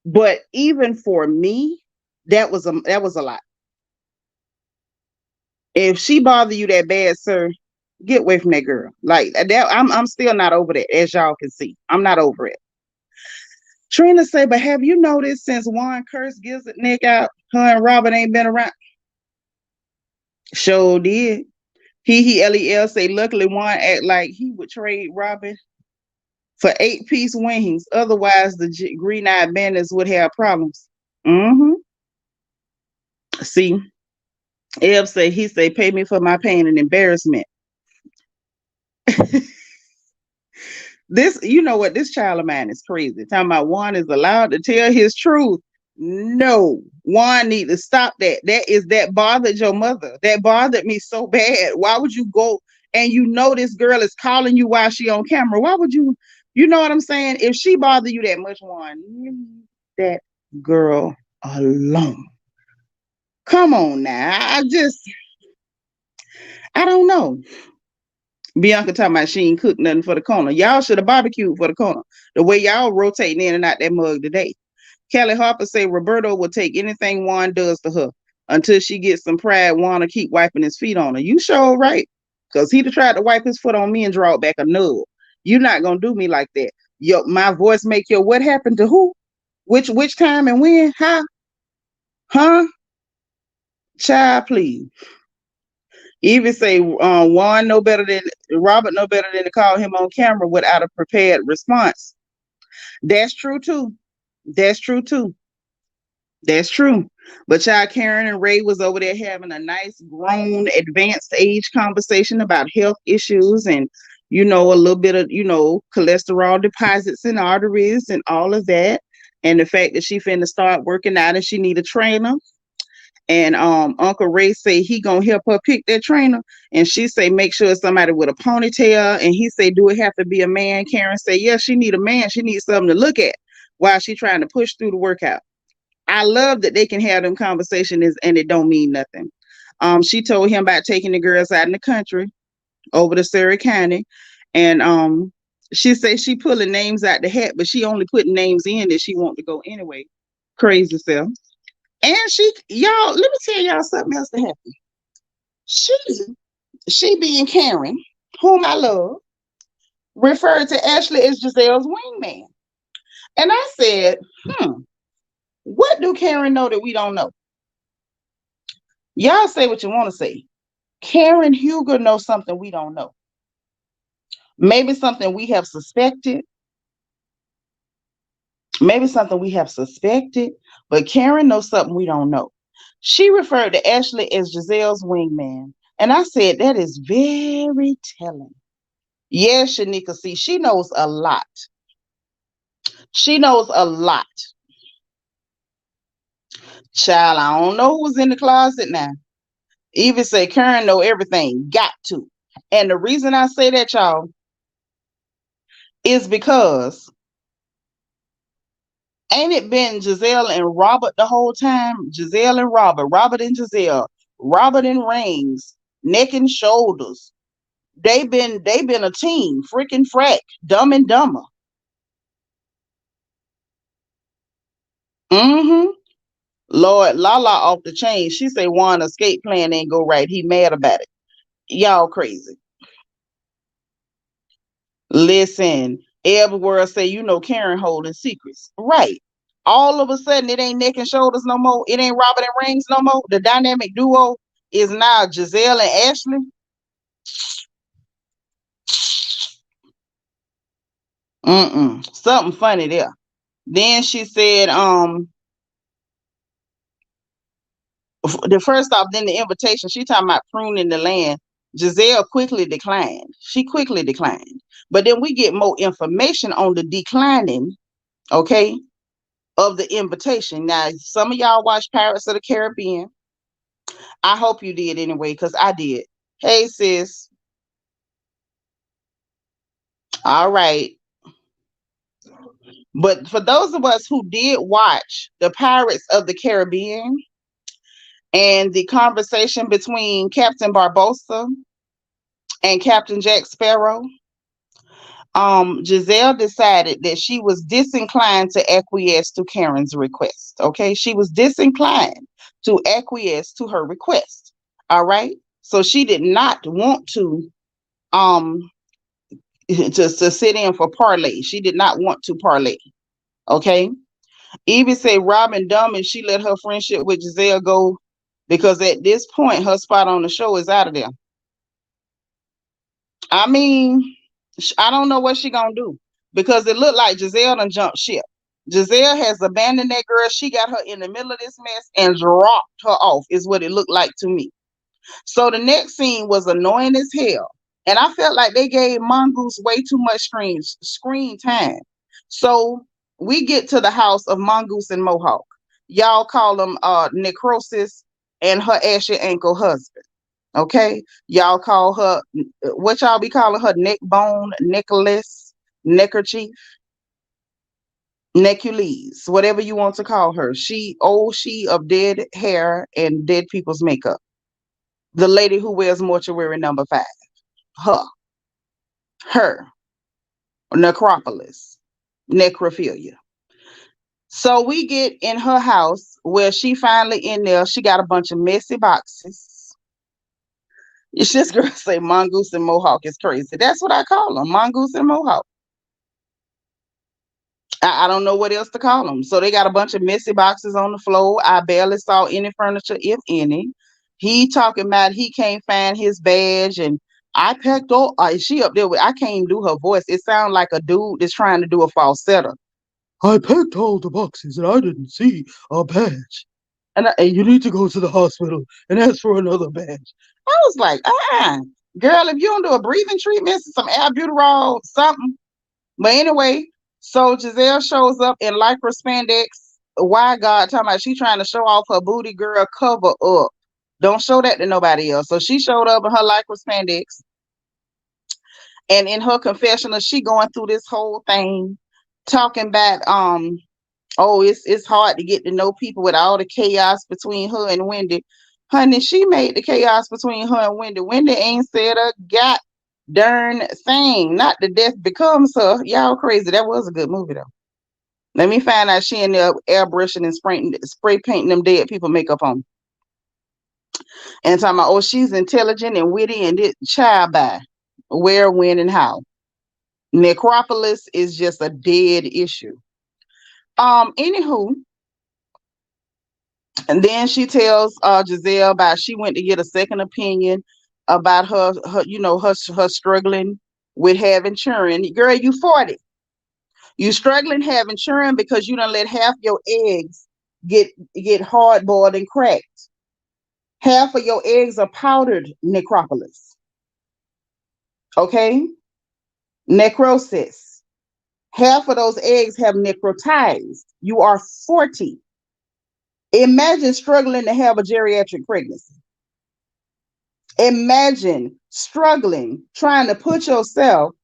But even for me, that was a lot. If she bother you that bad, sir, get away from that girl. Like that, I'm still not over that, as y'all can see. I'm not over it. Trina say, but have you noticed since Juan Curse gives it neck out, her and Robert ain't been around? Sure did. Lel say, luckily Juan act like he would trade Robin for 8-piece wings. Otherwise, the green-eyed bandits would have problems. Mm-hmm. See, Eb say, he say, pay me for my pain and embarrassment. This, you know what? This child of mine is crazy. Talking about Juan is allowed to tell his truth. No, Juan need to stop that. That bothered your mother. That bothered me so bad. Why would you go and this girl is calling you while she on camera? Why would you You know what I'm saying? If she bother you that much, one, leave that girl alone. Come on now. I don't know. Bianca talking about she ain't cooked nothing for the corner. Y'all should have barbecued for the corner. The way y'all rotating in and out that mug today. Kelly Harper say Roberto will take anything Juan does to her until she gets some pride. Juan will keep wiping his feet on her. You sure right. Because he tried to wipe his foot on me and draw it back a nub. You're not going to do me like that. My voice make your what happened to who? Which time and when? How? Huh? Child, please. Even say Juan no better than Robert no better than to call him on camera without a prepared response. That's true too. That's true too. That's true. But y'all, Karen and Ray was over there having a nice, grown, advanced age conversation about health issues and, a little bit of, cholesterol deposits in arteries and all of that. And the fact that she finna start working out and she need a trainer. And Uncle Ray say he gonna help her pick that trainer. And she say make sure it's somebody with a ponytail. And he say, do it have to be a man? Karen say, yeah, she need a man. She needs something to look at while she trying to push through the workout. I love that they can have them conversations and it don't mean nothing. She told him about taking the girls out in the country over to Surrey County. And she say she pulling names out the hat, but she only putting names in that she want to go anyway. Crazy self. And y'all, let me tell y'all something else that happened. She, she being Karen, whom I love, referred to Ashley as Giselle's wingman. And I said, what do Karen know that we don't know? Y'all say what you want to say. Karen Huger knows something we don't know. Maybe something we have suspected. But Karen knows something we don't know. She referred to Ashley as Giselle's wingman. And I said, that is very telling. Yes, Shanika, see, she knows a lot. She knows a lot. Child, I don't know who's in the closet now. Even say Karen know everything. Got to. And the reason I say that, y'all, is because ain't it been Giselle and Robert the whole time? Giselle and Robert and Giselle, Robert and Rings, neck and shoulders. They been a team, freaking frack, Dumb and Dumber. Lord, Lala off the chain. She say Juan escape plan ain't go right. He mad about it. Y'all crazy. Listen, everywhere say, Karen holding secrets. Right. All of a sudden, it ain't neck and shoulders no more. It ain't Robert and Rings no more. The dynamic duo is now Giselle and Ashley. Something funny there. Then she said, the first off, then the invitation, she talking about pruning the land. Giselle quickly declined. She quickly declined. But then we get more information on the declining, okay, of the invitation. Now, some of y'all watch Pirates of the Caribbean. I hope you did anyway, because I did. Hey, sis. All right. But for those of us who did watch the Pirates of the Caribbean and the conversation between Captain Barbossa and Captain Jack Sparrow, Giselle decided that she was disinclined to acquiesce to Karen's request. Okay, she was disinclined to acquiesce to her request. All right, so she did not want to to sit in for parlay. She did not want to parlay. Okay, even say Robin dumb and she let her friendship with Giselle go because at this point her spot on the show is out of there. I mean, I don't know what she gonna do because it looked like Giselle done jumped ship. Giselle has abandoned that girl. She got her in the middle of this mess and dropped her off, is what it looked like to me. So the next scene was annoying as hell. And I felt like they gave Mongoose way too much screen time. So we get to the house of Mongoose and Mohawk. Y'all call them Necrosis and her ashy ankle husband. Okay, y'all call her, what y'all be calling her, neck bone Nicholas, neckerchief, Necules, whatever you want to call her. She of dead hair and dead people's makeup. The lady who wears mortuary number 5. Her. Her. Necropolis. Necrophilia. So we get in her house where she finally in there. She got a bunch of messy boxes. It's just girl say mongoose and mohawk is crazy. That's what I call them, mongoose and mohawk. I don't know what else to call them. So they got a bunch of messy boxes on the floor. I barely saw any furniture, if any. He talking about he can't find his badge, and I packed all. She up there with. I can't even do her voice. It sounds like a dude that's trying to do a falsetto. I packed all the boxes and I didn't see a badge. And you need to go to the hospital and ask for another badge. I was like, girl, if you don't do a breathing treatment, some albuterol, something. But anyway, so Giselle shows up in lycra spandex. Why God talking about she trying to show off her booty, girl, cover up. Don't show that to nobody else. So she showed up in her lycra spandex. And in her confessional, she going through this whole thing, talking about oh, it's hard to get to know people with all the chaos between her and Wendy. Honey, she made the chaos between her and Wendy. Wendy ain't said a god darn thing. Not the death becomes her. Y'all crazy. That was a good movie though. Let me find out she in there airbrushing and spray painting them dead people makeup on. And talking about, oh, she's intelligent and witty and this child by where, when, and how. Necropolis is just a dead issue. Anywho, and then she tells Giselle about she went to get a second opinion about her struggling with having children. Girl, you 40. You struggling having children because you done let half your eggs get hard boiled and cracked. Half of your eggs are powdered necropolis. Okay? Necrosis. Half of those eggs have necrotized. You are 40. Imagine struggling to have a geriatric pregnancy. Imagine struggling trying to put yourself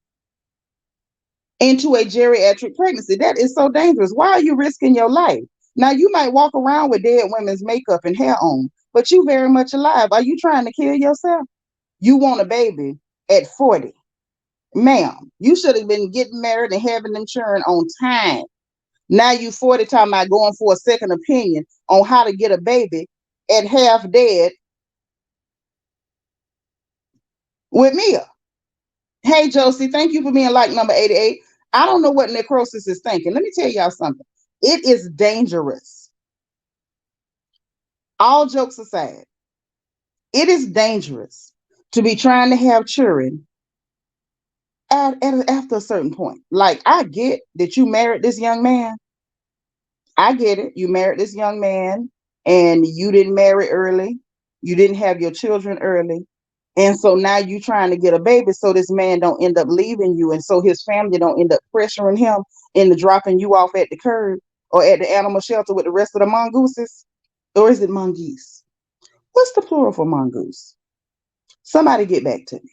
into a geriatric pregnancy. That is so dangerous. Why are you risking your life? Now, you might walk around with dead women's makeup and hair on, but you very much alive. Are you trying to kill yourself? You want a baby at 40. Ma'am, you should have been getting married and having them children on time. Now you 40 talking about going for a second opinion on how to get a baby at half dead with Mia. Hey, Josie, thank you for being like number 88. I don't know what necrosis is thinking. Let me tell y'all something. It is dangerous. All jokes aside, it is dangerous to be trying to have children after a certain point. Like, I get that you married this young man. I get it. You married this young man and you didn't marry early. You didn't have your children early. And so now you trying to get a baby so this man don't end up leaving you, and so his family don't end up pressuring him into dropping you off at the curb or at the animal shelter with the rest of the mongooses. Or is it mongoose? What's the plural for mongoose? Somebody get back to me.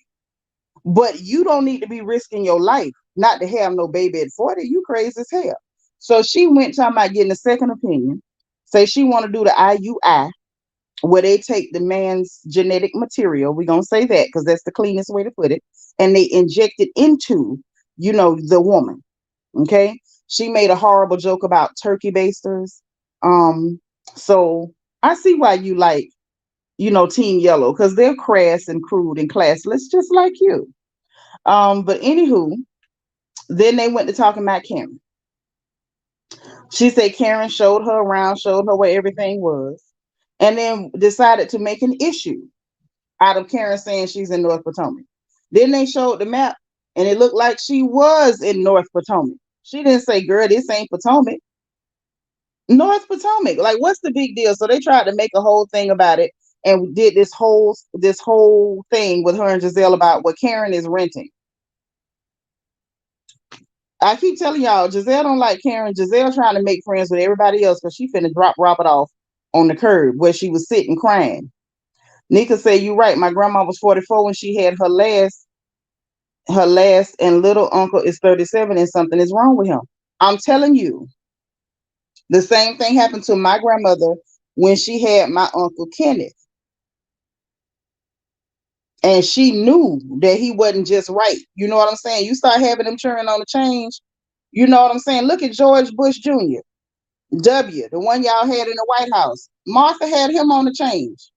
But you don't need to be risking your life not to have no baby at 40. You crazy as hell. So she went talking about getting a second opinion. Say she want to do the IUI, where they take the man's genetic material. We're going to say that because that's the cleanest way to put it. And they inject it into, the woman. Okay. She made a horrible joke about turkey basters. So I see why you like, Team Yellow, because they're crass and crude and classless, just like you. But anywho, then they went to talking about Karen. She said Karen showed her around, showed her where everything was, and then decided to make an issue out of Karen saying she's in North Potomac. Then they showed the map, and it looked like she was in North Potomac. She didn't say, girl, this ain't Potomac. North Potomac. Like, what's the big deal? So they tried to make a whole thing about it and did this whole thing with her and Giselle about what Karen is renting. I keep telling y'all, Giselle don't like Karen. Giselle trying to make friends with everybody else because she finna drop Robert off on the curb where she was sitting crying. Nika said, "You right. My grandma was 44 when she had her last her last and little uncle is 37 and something is wrong with him. I'm telling you, the same thing happened to my grandmother when she had my uncle Kenneth. And she knew that he wasn't just right. You know what I'm saying? You start having them churning on the change. You know what I'm saying? Look at George Bush Jr. W, the one y'all had in the White House. Martha had him on the change.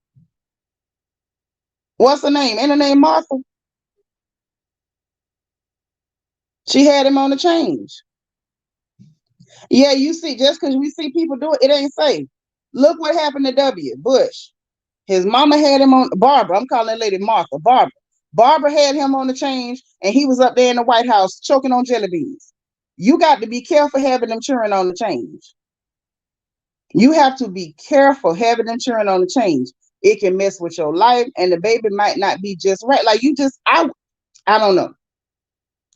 What's her name? Ain't her name Martha? She had him on the change. Yeah, you see, just because we see people do it, it ain't safe. Look what happened to W. Bush. His mama had him on Barbara. I'm calling that lady Martha. Barbara. Barbara had him on the change, and he was up there in the White House choking on jelly beans. You got to be careful having them children on the change. You have to be careful having them children on the change. It can mess with your life, and the baby might not be just right. Like you just, I don't know.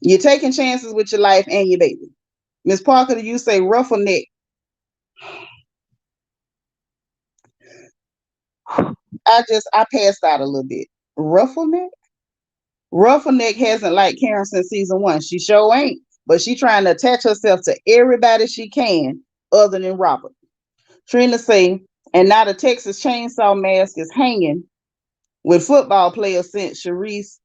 You're taking chances with your life and your baby. Miss Parker, you say ruffle neck. I passed out a little bit. Ruffle neck? Ruffle neck hasn't liked Karen since season 1. She sure ain't. But she trying to attach herself to everybody she can other than Robert. Trina say, and now the Texas Chainsaw Mask is hanging with football player since Sharice,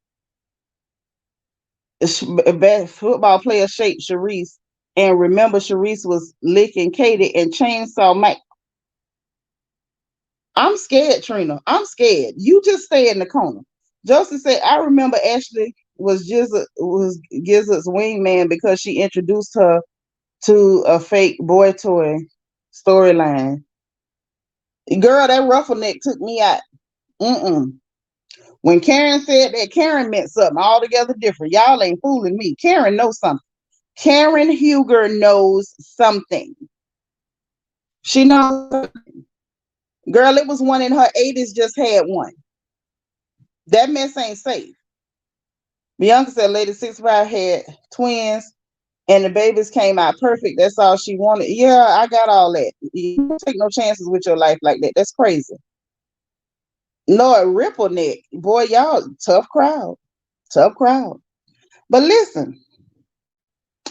football player shaped Sharice. And remember, Sharice was licking Katie and Chainsaw Mike. I'm scared, Trina. I'm scared. You just stay in the corner. Joseph said, I remember Ashley was Gizzard's wingman because she introduced her to a fake boy toy storyline. Girl, that ruffle neck took me out. Mm-mm. When Karen said that, Karen meant something altogether different. Y'all ain't fooling me. Karen knows something. Karen Huger knows something. She knows something. Girl, it was one in her 80s just had one. That mess ain't safe. Bianca said Lady 65 had twins and the babies came out perfect. That's all she wanted. Yeah, I got all that. You don't take no chances with your life like that. That's crazy. Lord, Ripple Neck. Boy, y'all, tough crowd. Tough crowd. But listen,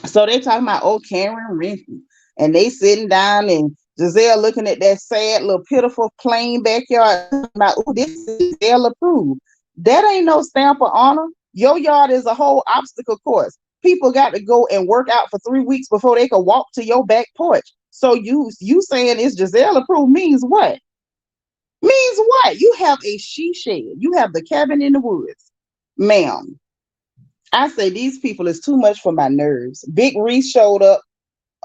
so they talking about old Karen Renton, and they sitting down and Giselle looking at that sad little pitiful plain backyard about, oh, this is Giselle approved. That ain't no stamp of honor. Your yard is a whole obstacle course. People got to go and work out for 3 weeks before they can walk to your back porch. So you saying it's Giselle approved means what? Means what? You have a she shed. You have the cabin in the woods. Ma'am, I say these people is too much for my nerves. Big Reese showed up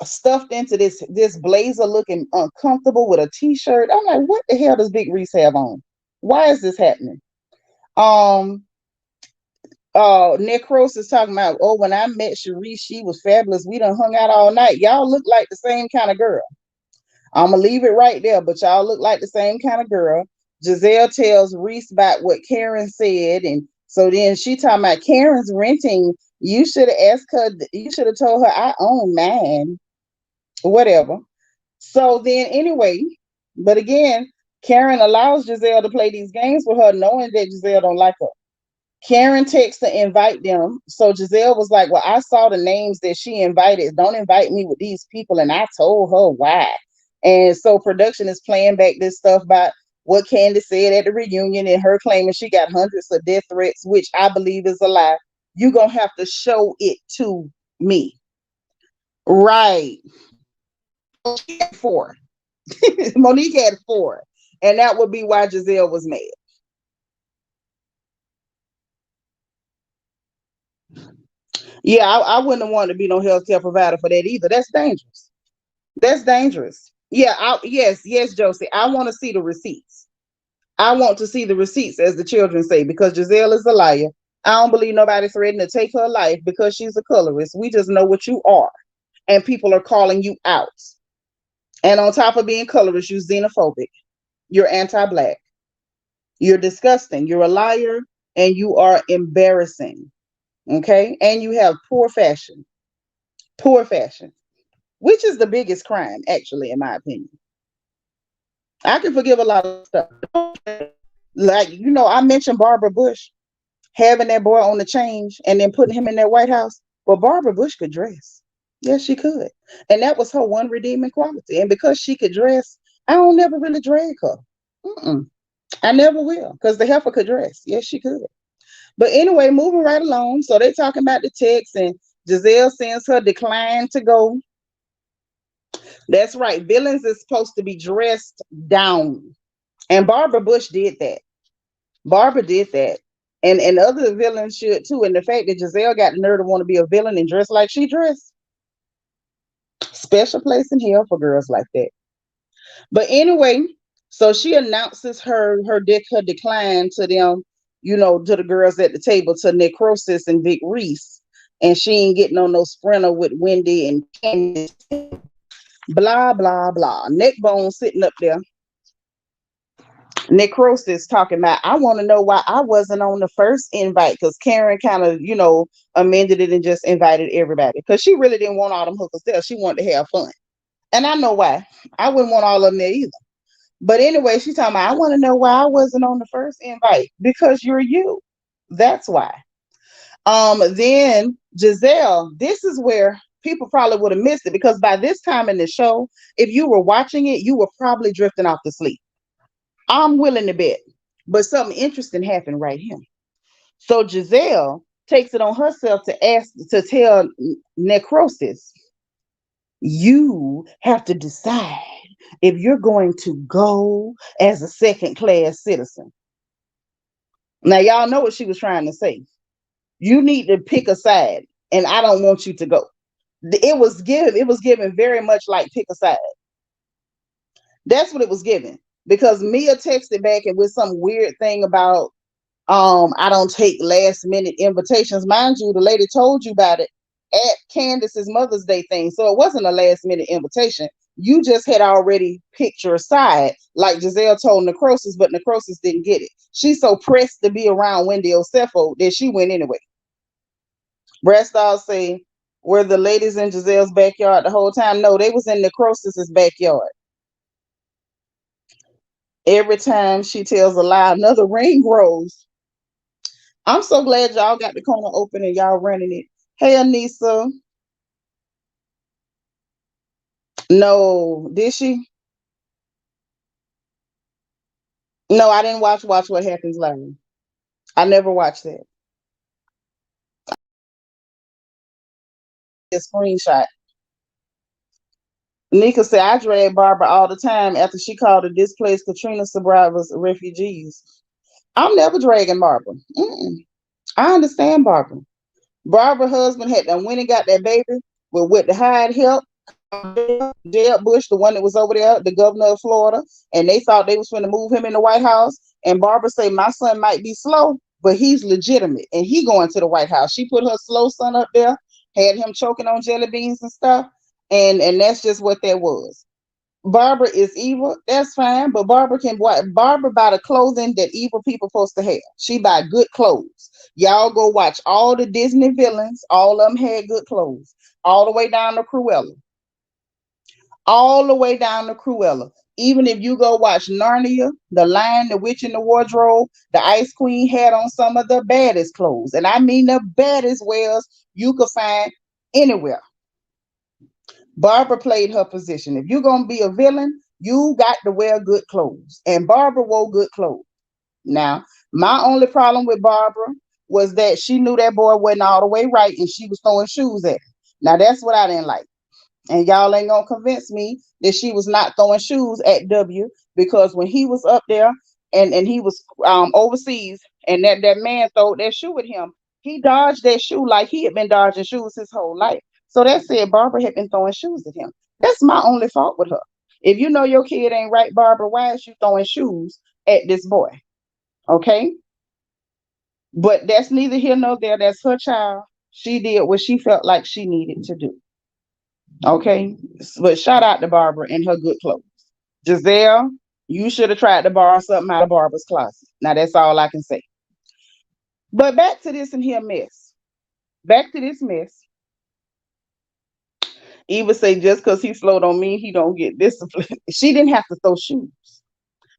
stuffed into this blazer looking uncomfortable with a t-shirt. I'm like, what the hell does Big Reese have on? Why is this happening? Necrosis talking about, oh, when I met Sharice, she was fabulous. We done hung out all night. Y'all look like the same kind of girl. I'm gonna leave it right there, but y'all look like the same kind of girl. Giselle tells Reese about what Karen said, and so then she talking about Karen's renting. You should have asked her. You should have told her I own mine. Whatever. So then, anyway, but again, Karen allows Giselle to play these games with her, knowing that Giselle don't like her. Karen texts to invite them. So Giselle was like, well, I saw the names that she invited. Don't invite me with these people. And I told her why. And so production is playing back this stuff about what Candace said at the reunion and her claiming she got hundreds of death threats, which I believe is a lie. You're going to have to show it to me. Right. She had 4. Monique had 4. And that would be why Giselle was mad. Yeah, I wouldn't want to be no healthcare provider for that either. That's dangerous. That's dangerous. Yeah, yes, Josie. I want to see the receipts. I want to see the receipts, as the children say, because Giselle is a liar. I don't believe nobody threatened to take her life because she's a colorist. We just know what you are, and people are calling you out. And on top of being colorist, you're xenophobic. You're anti-black. You're disgusting. You're a liar, and you are embarrassing. Okay, and you have poor fashion. Poor fashion. Which is the biggest crime, actually, in my opinion. I can forgive a lot of stuff. Like, I mentioned Barbara Bush. having that boy on the change and then putting him in that White House. But Barbara Bush could dress. Yes, she could. And that was her one redeeming quality. And because she could dress, I don't never really drag her. Mm-mm. I never will, because the heifer could dress. Yes, she could. But anyway, moving right along. So they talking about the text, and Giselle sends her decline to go. That's right. Villains is supposed to be dressed down. And Barbara Bush did that. Barbara did that. And other villains should too. And the fact that Giselle got the nerve to want to be a villain and dress like she dressed, special place in hell for girls like that. But anyway, so she announces her decline to them, to the girls at the table, to Necrosis and Vic Reese. And she ain't getting on no sprinter with Wendy and Candace. Blah, blah, blah. Neckbone sitting up there. Necrosis talking about, I want to know why I wasn't on the first invite, because Karen kind of, amended it and just invited everybody. Because she really didn't want all them hookers there. She wanted to have fun. And I know why. I wouldn't want all of them there either. But anyway, she's talking about, I want to know why I wasn't on the first invite. Because you're you. That's why. Then Giselle, this is where people probably would have missed it, because by this time in the show, if you were watching it, you were probably drifting off to sleep. I'm willing to bet. But something interesting happened right here. So Giselle takes it on herself to tell Necrosis, you have to decide if you're going to go as a second class citizen. Now, y'all know what she was trying to say. You need to pick a side, and I don't want you to go. It was given very much like pick a side. That's what it was given. Because Mia texted back and with some weird thing about I don't take last minute invitations. Mind you, the lady told you about it at Candace's Mother's Day thing. So it wasn't a last minute invitation. You just had already picked your side, like Giselle told Necrosis, but Necrosis didn't get it. She's so pressed to be around Wendy Osefo that she went anyway. Brad Stars say, were the ladies in Giselle's backyard the whole time? No, they was in Necrosis's backyard. Every time she tells a lie, another ring grows. I'm so glad y'all got the corner open and y'all running it. Hey, Anissa. No, did she? No, I didn't watch What Happens Live. I never watched that. A screenshot. Nika said, I drag Barbara all the time after she called the displaced Katrina survivors refugees. I'm never dragging Barbara. Mm-mm. I understand Barbara. Barbara's husband had done went and got that baby with the hired help. Jeb Bush, the one that was over there, the governor of Florida, and they thought they was going to move him in the White House. And Barbara said, my son might be slow, but he's legitimate, and he going to the White House. She put her slow son up there, had him choking on jelly beans and stuff, and that's just what that was. Barbara is evil, that's fine, but Barbara buy the clothing that evil people supposed to have. She buy good clothes. Y'all go watch all the Disney villains. All of them had good clothes, all the way down to Cruella. All the way down to Cruella. Even if you go watch Narnia, The Lion, the Witch, and the Wardrobe, the Ice Queen had on some of the baddest clothes. And I mean the baddest wares you could find anywhere. Barbara played her position. If you're going to be a villain, you got to wear good clothes. And Barbara wore good clothes. Now, my only problem with Barbara was that she knew that boy wasn't all the way right and she was throwing shoes at him. Now, that's what I didn't like. And y'all ain't gonna convince me that she was not throwing shoes at W, because when he was up there and he was overseas and that man threw that shoe at him, he dodged that shoe like he had been dodging shoes his whole life. So that said Barbara had been throwing shoes at him. That's my only fault with her. If you know your kid ain't right, Barbara, why is you throwing shoes at this boy? Okay? But that's neither here nor there. That's her child. She did what she felt like she needed to do. Okay, but shout out to Barbara and her good clothes. Giselle, you should have tried to borrow something out of Barbara's closet. Now that's all I can say. But back to this and here mess. Back to this mess. Eva say just because he slow don't mean he don't get discipline. She didn't have to throw shoes.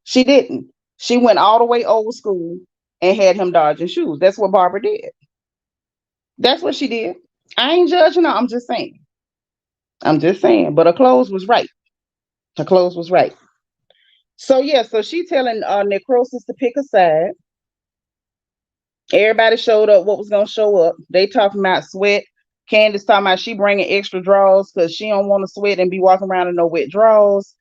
She didn't. She went all the way old school and had him dodging shoes. That's what Barbara did. That's what she did. I ain't judging her. I'm just saying. I'm just saying. But her clothes was right. Her clothes was right. So yeah, so she telling Necrosis to pick a side. Everybody showed up what was gonna show up. They talking about sweat. Candace talking about she bringing extra drawers because she don't want to sweat and be walking around in no wet drawers.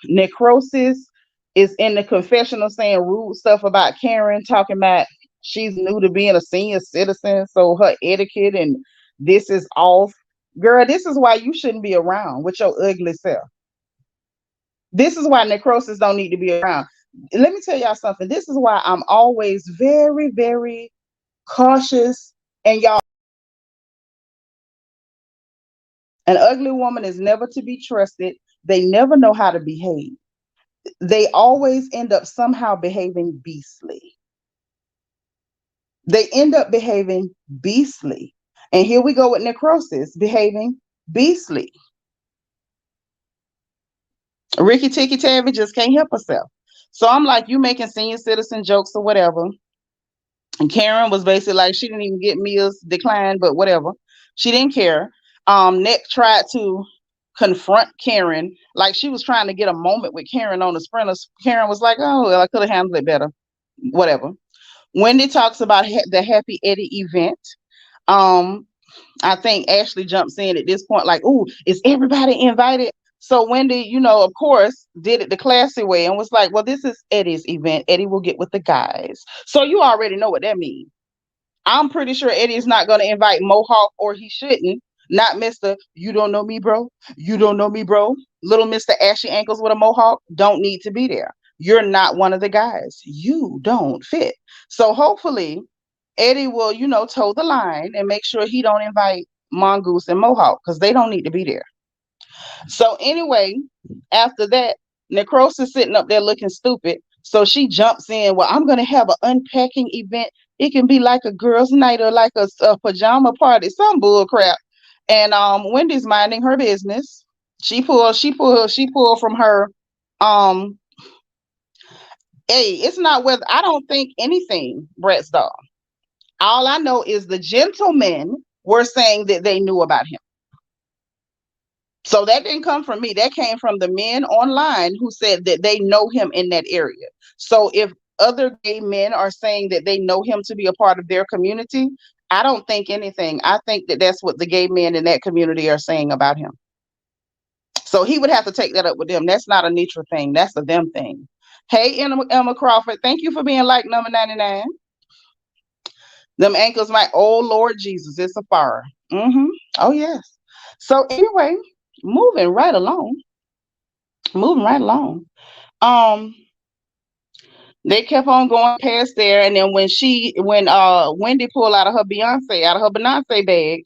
Necrosis is in the confessional saying rude stuff about Karen, talking about she's new to being a senior citizen, so her etiquette and this is off. Girl, this is why you shouldn't be around with your ugly self. This is why Necrosis don't need to be around. Let me tell y'all something. This is why I'm always very, very cautious. And y'all, an ugly woman is never to be trusted. They never know how to behave. They always end up somehow behaving beastly. They end up behaving beastly. And here we go with Necrosis behaving beastly. Ricky Tikki Tavi just can't help herself. So I'm like, you making senior citizen jokes or whatever. And Karen was basically like, she didn't even get Mia's decline, but whatever. She didn't care. Nick tried to confront Karen, like she was trying to get a moment with Karen on the sprinters. Karen was like, oh, well, I could have handled it better. Whatever. Wendy talks about the Happy Eddie event. I think Ashley jumps in at this point, like, ooh, is everybody invited? So Wendy, of course, did it the classy way and was like, well, this is Eddie's event. Eddie will get with the guys. So you already know what that means. I'm pretty sure Eddie is not going to invite Mohawk, or he shouldn't. Not Mr. You don't know me, bro. You don't know me, bro. Little Mr. Ashy Ankles with a Mohawk don't need to be there. You're not one of the guys. You don't fit. So hopefully Eddie will, toe the line and make sure he don't invite Mongoose and Mohawk because they don't need to be there. So anyway, after that, Necrosis sitting up there looking stupid. So she jumps in. Well, I'm going to have an unpacking event. It can be like a girls' night or like a pajama party, some bull crap. And Wendy's minding her business. She pulled from her. Hey, it's not whether I don't think anything, Brett's dog. All I know is the gentlemen were saying that they knew about him. So that didn't come from me. That came from the men online who said that they know him in that area. So if other gay men are saying that they know him to be a part of their community, I don't think anything. I think that that's what the gay men in that community are saying about him. So he would have to take that up with them. That's not a Nitra thing. That's a them thing. Hey, Emma Crawford, thank you for being like number 99. Them ankles, my oh Lord Jesus, it's a fire. Oh yes. So anyway, moving right along. They kept on going past there, and then when Wendy pulled out of her Beyonce bag,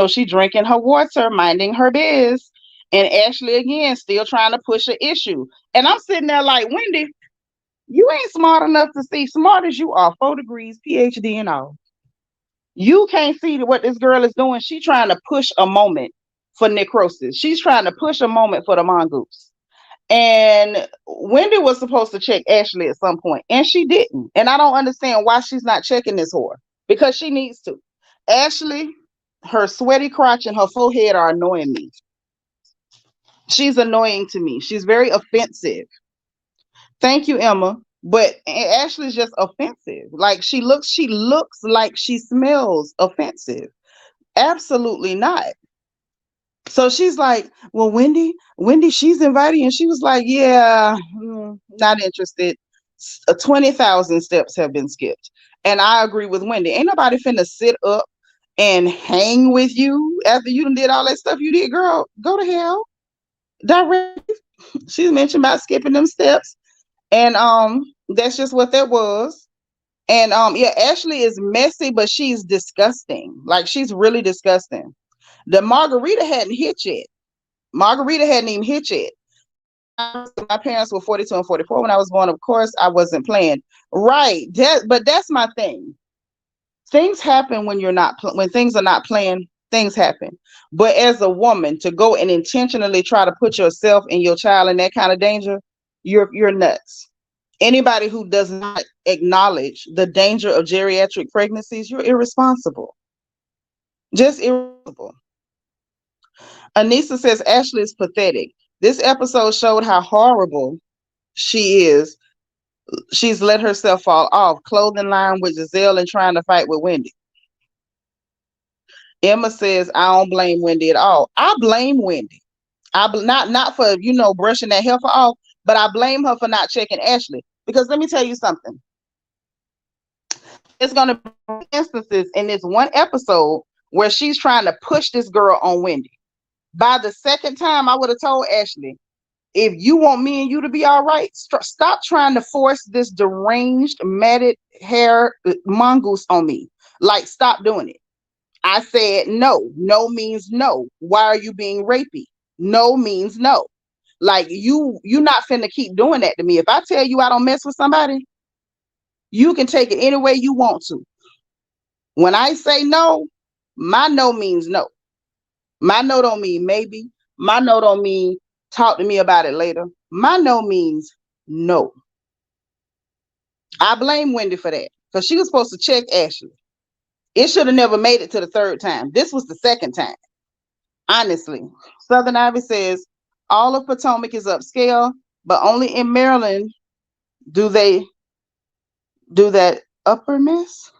she drinking her water, minding her biz, and Ashley again still trying to push an issue. And I'm sitting there like, Wendy, you ain't smart enough to see. Smart as you are, 4 degrees, PhD and all. You can't see what this girl is doing. She's trying to push a moment for Necrosis. She's trying to push a moment for the Mongoose. And Wendy was supposed to check Ashley at some point, and she didn't. And I don't understand why she's not checking this whore, because she needs to. Ashley, her sweaty crotch and her forehead are annoying me. She's annoying to me. She's very offensive. Thank you, Emma. But Ashley's just offensive. Like she looks like she smells offensive. Absolutely not. So she's like, well, Wendy, she's invited. And she was like, yeah, not interested. 20,000 steps have been skipped. And I agree with Wendy. Ain't nobody finna sit up and hang with you after you done did all that stuff you did, girl. Go to hell. Direct. She's mentioned about skipping them steps. And that's just what that was. And yeah, Ashley is messy, but she's disgusting. Like she's really disgusting. The margarita hadn't hit yet. Margarita hadn't even hit yet. My parents were 42 and 44 when I was born. Of course, I wasn't playing. Right. But that's my thing. Things happen when when things are not planned, things happen. But as a woman, to go and intentionally try to put yourself and your child in that kind of danger, you're nuts. Anybody who does not acknowledge the danger of geriatric pregnancies, you're irresponsible. Just irresponsible. Anissa says Ashley is pathetic. This episode showed how horrible she is. She's let herself fall off. Clothing line with Giselle and trying to fight with Wendy. Emma says, I don't blame Wendy at all. I blame Wendy. Not for, brushing that heifer off, but I blame her for not checking Ashley. Because let me tell you something. There's going to be instances in this one episode where she's trying to push this girl on Wendy. By the second time, I would have told Ashley, if you want me and you to be all right, stop trying to force this deranged, matted hair mongoose on me. Like, stop doing it. I said no. No means no. Why are you being rapey? No means no. Like, you not finna keep doing that to me. If I tell you I don't mess with somebody, you can take it any way you want to. When I say no, my no means no. My no don't mean maybe. My no don't mean talk to me about it later. My no means no. I blame Wendy for that because she was supposed to check Ashley. It should have never made it to the third time. This was the second time. Honestly. Southern Ivy says all of Potomac is upscale, but only in Maryland do they do that upper miss.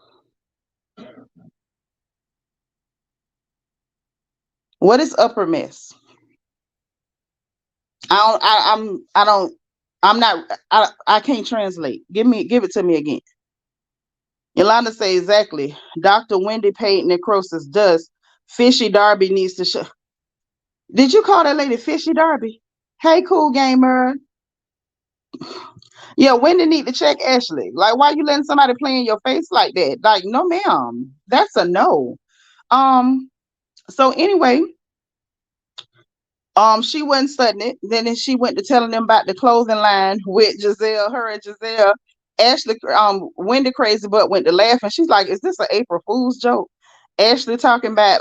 What is upper miss? I can't translate. Give it to me again. Yolanda say exactly. Dr. Wendy paid necrosis does. Fishy Darby needs to show. Did you call that lady Fishy Darby? Hey, cool gamer. Yeah, Wendy need to check Ashley. Like, why you letting somebody play in your face like that? Like, no, ma'am. That's a no. So anyway, she wasn't studying it. Then she went to telling them about the clothing line with Giselle, her and Giselle. Ashley, Wendy crazy butt went to laugh and she's like, is this an April Fool's joke? Ashley talking about,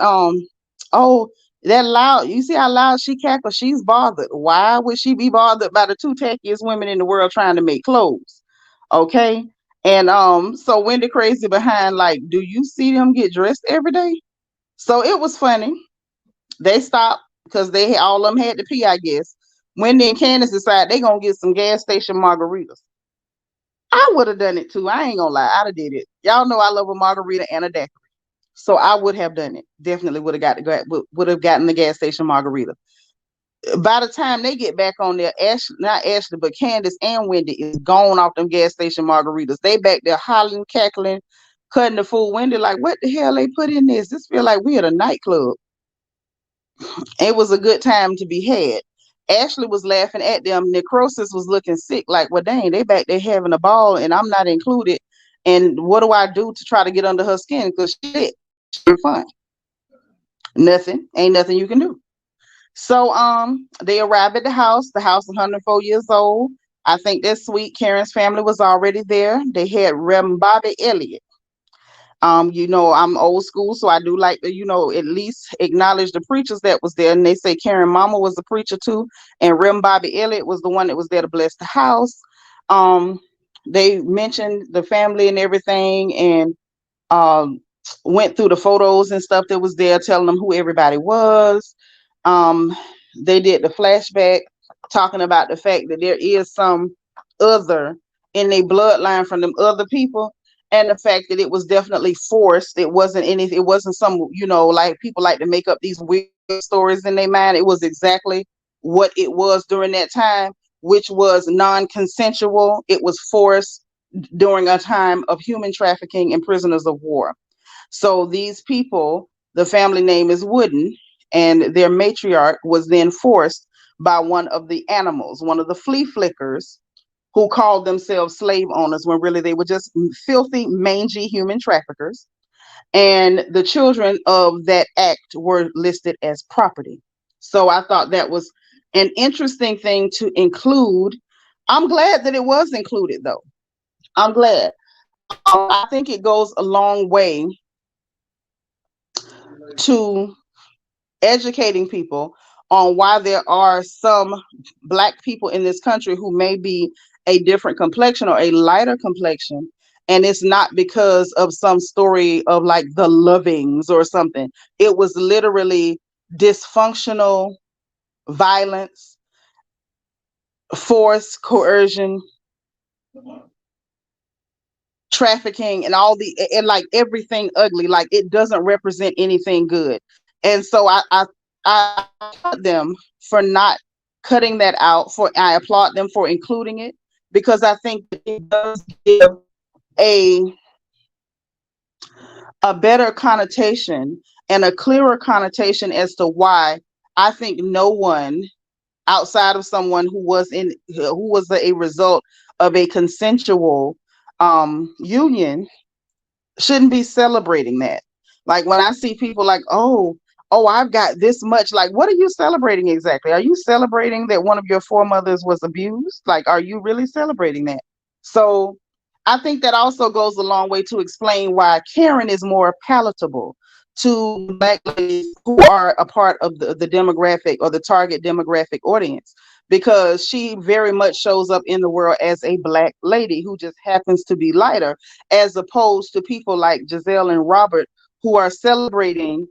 oh, that loud, you see how loud she cackles? She's bothered. Why would she be bothered by the two tackiest women in the world trying to make clothes? Okay. And so Wendy crazy behind, like, do you see them get dressed every day? So it was funny. They stopped because they all of them had to pee, I guess. Wendy and Candace decided they gonna get some gas station margaritas. I would have done it too. I ain't gonna lie, I'd have did it. Y'all know I love a margarita and a daiquiri, so I would have done it. Definitely would have gotten the gas station margarita. By the time they get back on there, not Ashley, but Candace and Wendy is gone off them gas station margaritas. They back there hollering, cackling, cutting the fool. Wendy like, what the hell they put in this? This feel like we at a nightclub. It was a good time to be had. Ashley was laughing at them. Necrosis was looking sick, like, well, dang, they back there having a ball and I'm not included. And what do I do to try to get under her skin? Because shit, she's fun. Nothing. Ain't nothing you can do. So they arrived at the house. The house is 104 years old. I think that's sweet. Karen's family was already there. They had Reverend Bobby Elliott. I'm old school, so I do like to, at least acknowledge the preachers that was there. And they say Karen Mama was a preacher too, and Rem Bobby Elliott was the one that was there to bless the house. They mentioned the family and everything, and went through the photos and stuff that was there, telling them who everybody was. They did the flashback, talking about the fact that there is some other in their bloodline from them other people. And the fact that it was definitely forced. It wasn't anything. It wasn't some, like people like to make up these weird stories in their mind. It was exactly what it was during that time, which was non-consensual. It was forced during a time of human trafficking and prisoners of war. So these people, the family name is Wooden, and their matriarch was then forced by one of the animals, one of the flea flickers, who called themselves slave owners when really they were just filthy, mangy human traffickers. And the children of that act were listed as property. So I thought that was an interesting thing to include. I'm glad that it was included, though. I'm glad. I think it goes a long way to educating people on why there are some Black people in this country who may be a different complexion or a lighter complexion. And it's not because of some story of like the Lovings or something. It was literally dysfunctional violence, force, coercion, trafficking, and all the and like everything ugly. Like it doesn't represent anything good. And so I applaud them for not cutting that out. For I applaud them for including it because I think it does give a a better connotation and a clearer connotation as to why I think no one outside of someone who was a result of a consensual union shouldn't be celebrating that. Like when I see people like, oh, I've got this much. Like, what are you celebrating exactly? Are you celebrating that one of your foremothers was abused? Like, are you really celebrating that? So I think that also goes a long way to explain why Karen is more palatable to Black ladies who are a part of the demographic or the target demographic audience, because she very much shows up in the world as a Black lady who just happens to be lighter, as opposed to people like Giselle and Robert who are celebrating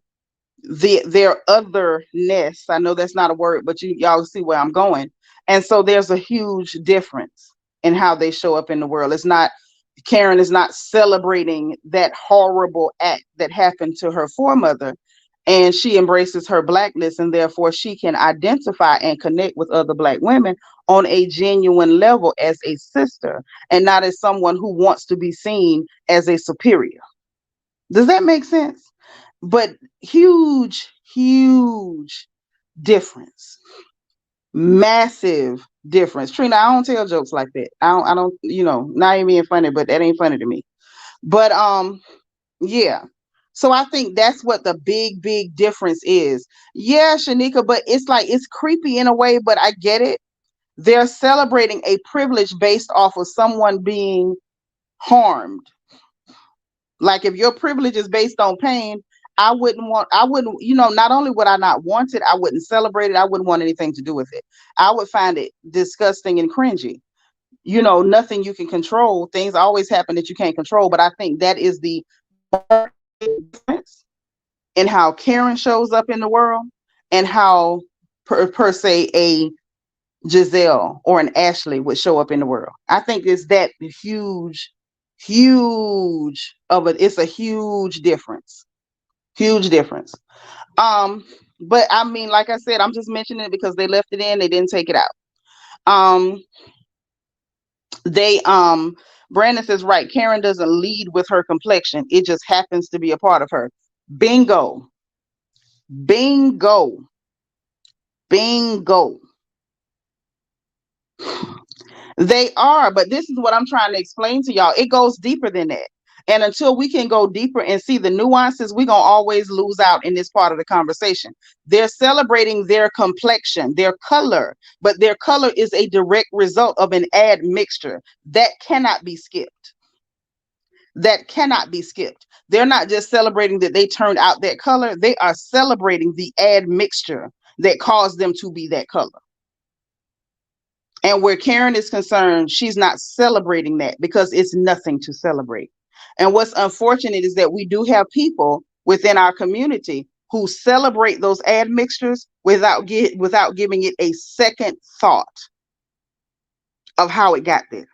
their otherness. I know that's not a word, but y'all see where I'm going. And so there's a huge difference in how they show up in the world. It's not Karen is not celebrating that horrible act that happened to her foremother, and she embraces her Blackness, and therefore she can identify and connect with other Black women on a genuine level as a sister, and not as someone who wants to be seen as a superior. Does that make sense? But huge difference. Massive difference. Trina, I don't tell jokes like that. I don't, not even being funny, but that ain't funny to me. But yeah. So I think that's what the big difference is. Yeah, Shanika, but it's like it's creepy in a way, but I get it. They're celebrating a privilege based off of someone being harmed. Like if your privilege is based on pain, I wouldn't, not only would I not want it, I wouldn't celebrate it. I wouldn't want anything to do with it. I would find it disgusting and cringy. Nothing you can control. Things always happen that you can't control. But I think that is the difference in how Karen shows up in the world and how per se a Giselle or an Ashley would show up in the world. I think it's that huge of it. It's a huge difference. Huge difference. But I mean, like I said, I'm just mentioning it because they left it in, they didn't take it out. They Brandon says, right, Karen doesn't lead with her complexion. It just happens to be a part of her. Bingo. Bingo. Bingo. They are, but this is what I'm trying to explain to y'all. It goes deeper than that. And until we can go deeper and see the nuances, we're going to always lose out in this part of the conversation. They're celebrating their complexion, their color, but their color is a direct result of an admixture. That cannot be skipped. That cannot be skipped. They're not just celebrating that they turned out that color. They are celebrating the admixture that caused them to be that color. And where Karen is concerned, she's not celebrating that because it's nothing to celebrate. And what's unfortunate is that we do have people within our community who celebrate those admixtures without giving it a second thought of how it got there.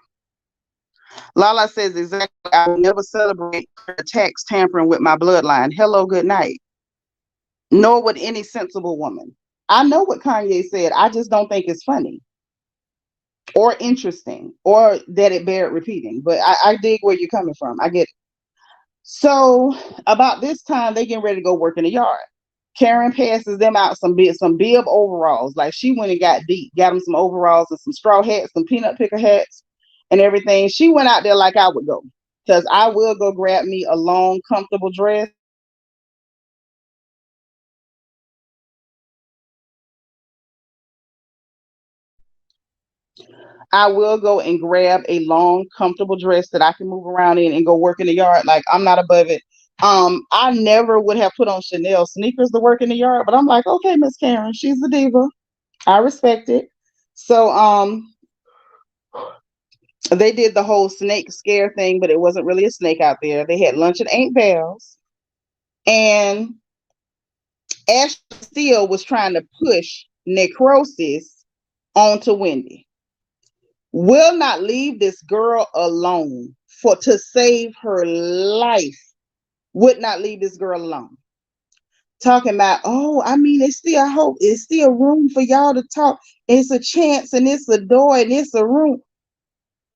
Lala says exactly, I will never celebrate attacks tampering with my bloodline. Hello, good night. Nor would any sensible woman. I know what Kanye said. I just don't think it's funny or interesting or that it bear repeating. But I dig where you're coming from. I get it. So about this time, they getting ready to go work in the yard. Karen passes them out some bib overalls. Like she went and got deep, got them some overalls and some straw hats, some peanut picker hats and everything. She went out there like I would go, because I will go grab me a long, comfortable dress. I will go and grab a long, comfortable dress that I can move around in and go work in the yard. Like I'm not above it. I never would have put on Chanel sneakers to work in the yard, but I'm like, okay, Miss Karen, she's a diva. I respect it. So They did the whole snake scare thing, but it wasn't really a snake out there. They had lunch at Aunt Val's, and Ashley still was trying to push necrosis onto Wendy. Will not leave this girl alone for to save her life. Would not leave this girl alone. Talking about, oh, I mean, it's still, I hope it's still room for y'all to talk. It's a chance, and it's a door, and it's a room.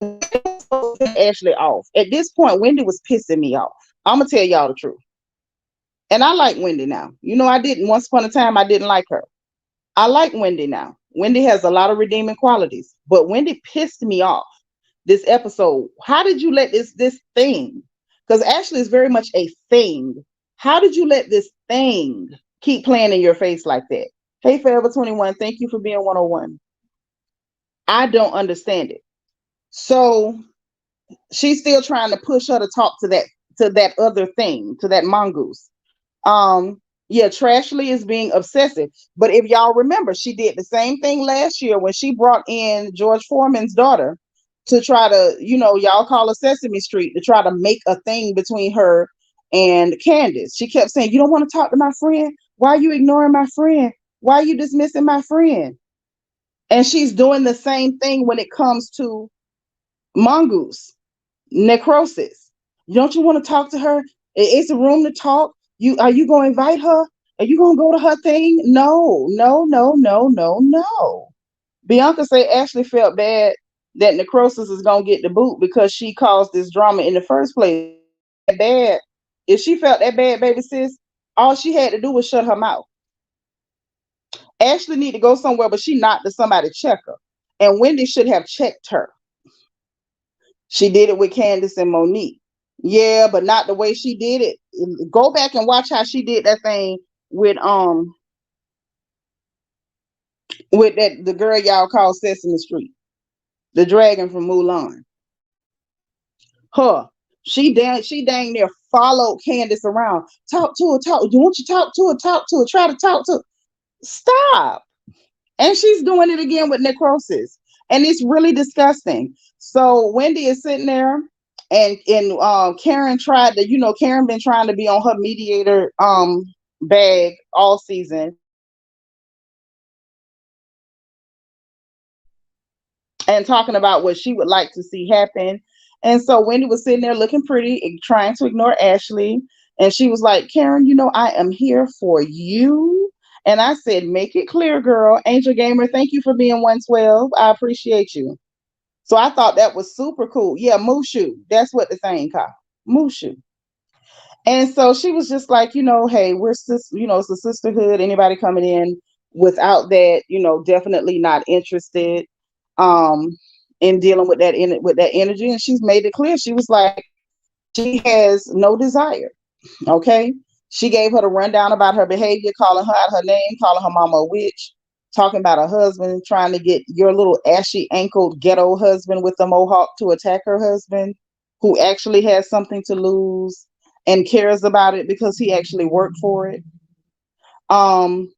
Ashley off. At this point, Wendy was pissing me off. I'm gonna tell y'all the truth. And I like Wendy now. You know, I didn't once upon a time I didn't like her. I like Wendy now. Wendy has a lot of redeeming qualities, but Wendy pissed me off this episode. How did you let this thing? Because Ashley is very much a thing. How did you let this thing keep playing in your face like that? Hey, Forever 21, thank you for being 101. I don't understand it. So she's still trying to push her to talk to that other thing, to that mongoose. Yeah, Trashley is being obsessive. But if y'all remember, she did the same thing last year when she brought in George Foreman's daughter to try to, y'all call her Sesame Street, to try to make a thing between her and Candace. She kept saying, you don't want to talk to my friend? Why are you ignoring my friend? Why are you dismissing my friend? And she's doing the same thing when it comes to Mongoose, necrosis. Don't you want to talk to her? It's a room to talk. Are you going to invite her? Are you going to go to her thing? No, no, no, no, no, no. Bianca say Ashley felt bad that necrosis is going to get the boot because she caused this drama in the first place. That bad. If she felt that bad, baby sis, all she had to do was shut her mouth. Ashley need to go somewhere, but she not to somebody check her. And Wendy should have checked her. She did it with Candace and Monique. Yeah, but not the way she did it. Go back and watch how she did that thing with that the girl y'all call Sesame Street, the dragon from Mulan. Her. She dang near followed Candace around. Talk to her, talk. Don't you talk to her, talk to her, try to talk to her. Stop. And she's doing it again with necrosis. And it's really disgusting. So Wendy is sitting there and Karen tried to, Karen been trying to be on her mediator bag all season. And talking about what she would like to see happen. And so Wendy was sitting there looking pretty, trying to ignore Ashley. And she was like, Karen, I am here for you. And I said, make it clear, girl. Angel Gamer, thank you for being 112. I appreciate you. So I thought that was super cool. Yeah, Mushu. That's what the thing called. Mushu. And so she was just like, hey, we're it's a sisterhood. Anybody coming in without that, definitely not interested in dealing with that energy. And she's made it clear. She was like, she has no desire. Okay. She gave her the rundown about her behavior, calling her out her name, calling her mama a witch, talking about her husband, trying to get your little ashy ankled ghetto husband with the mohawk to attack her husband, who actually has something to lose and cares about it because he actually worked for it. Um,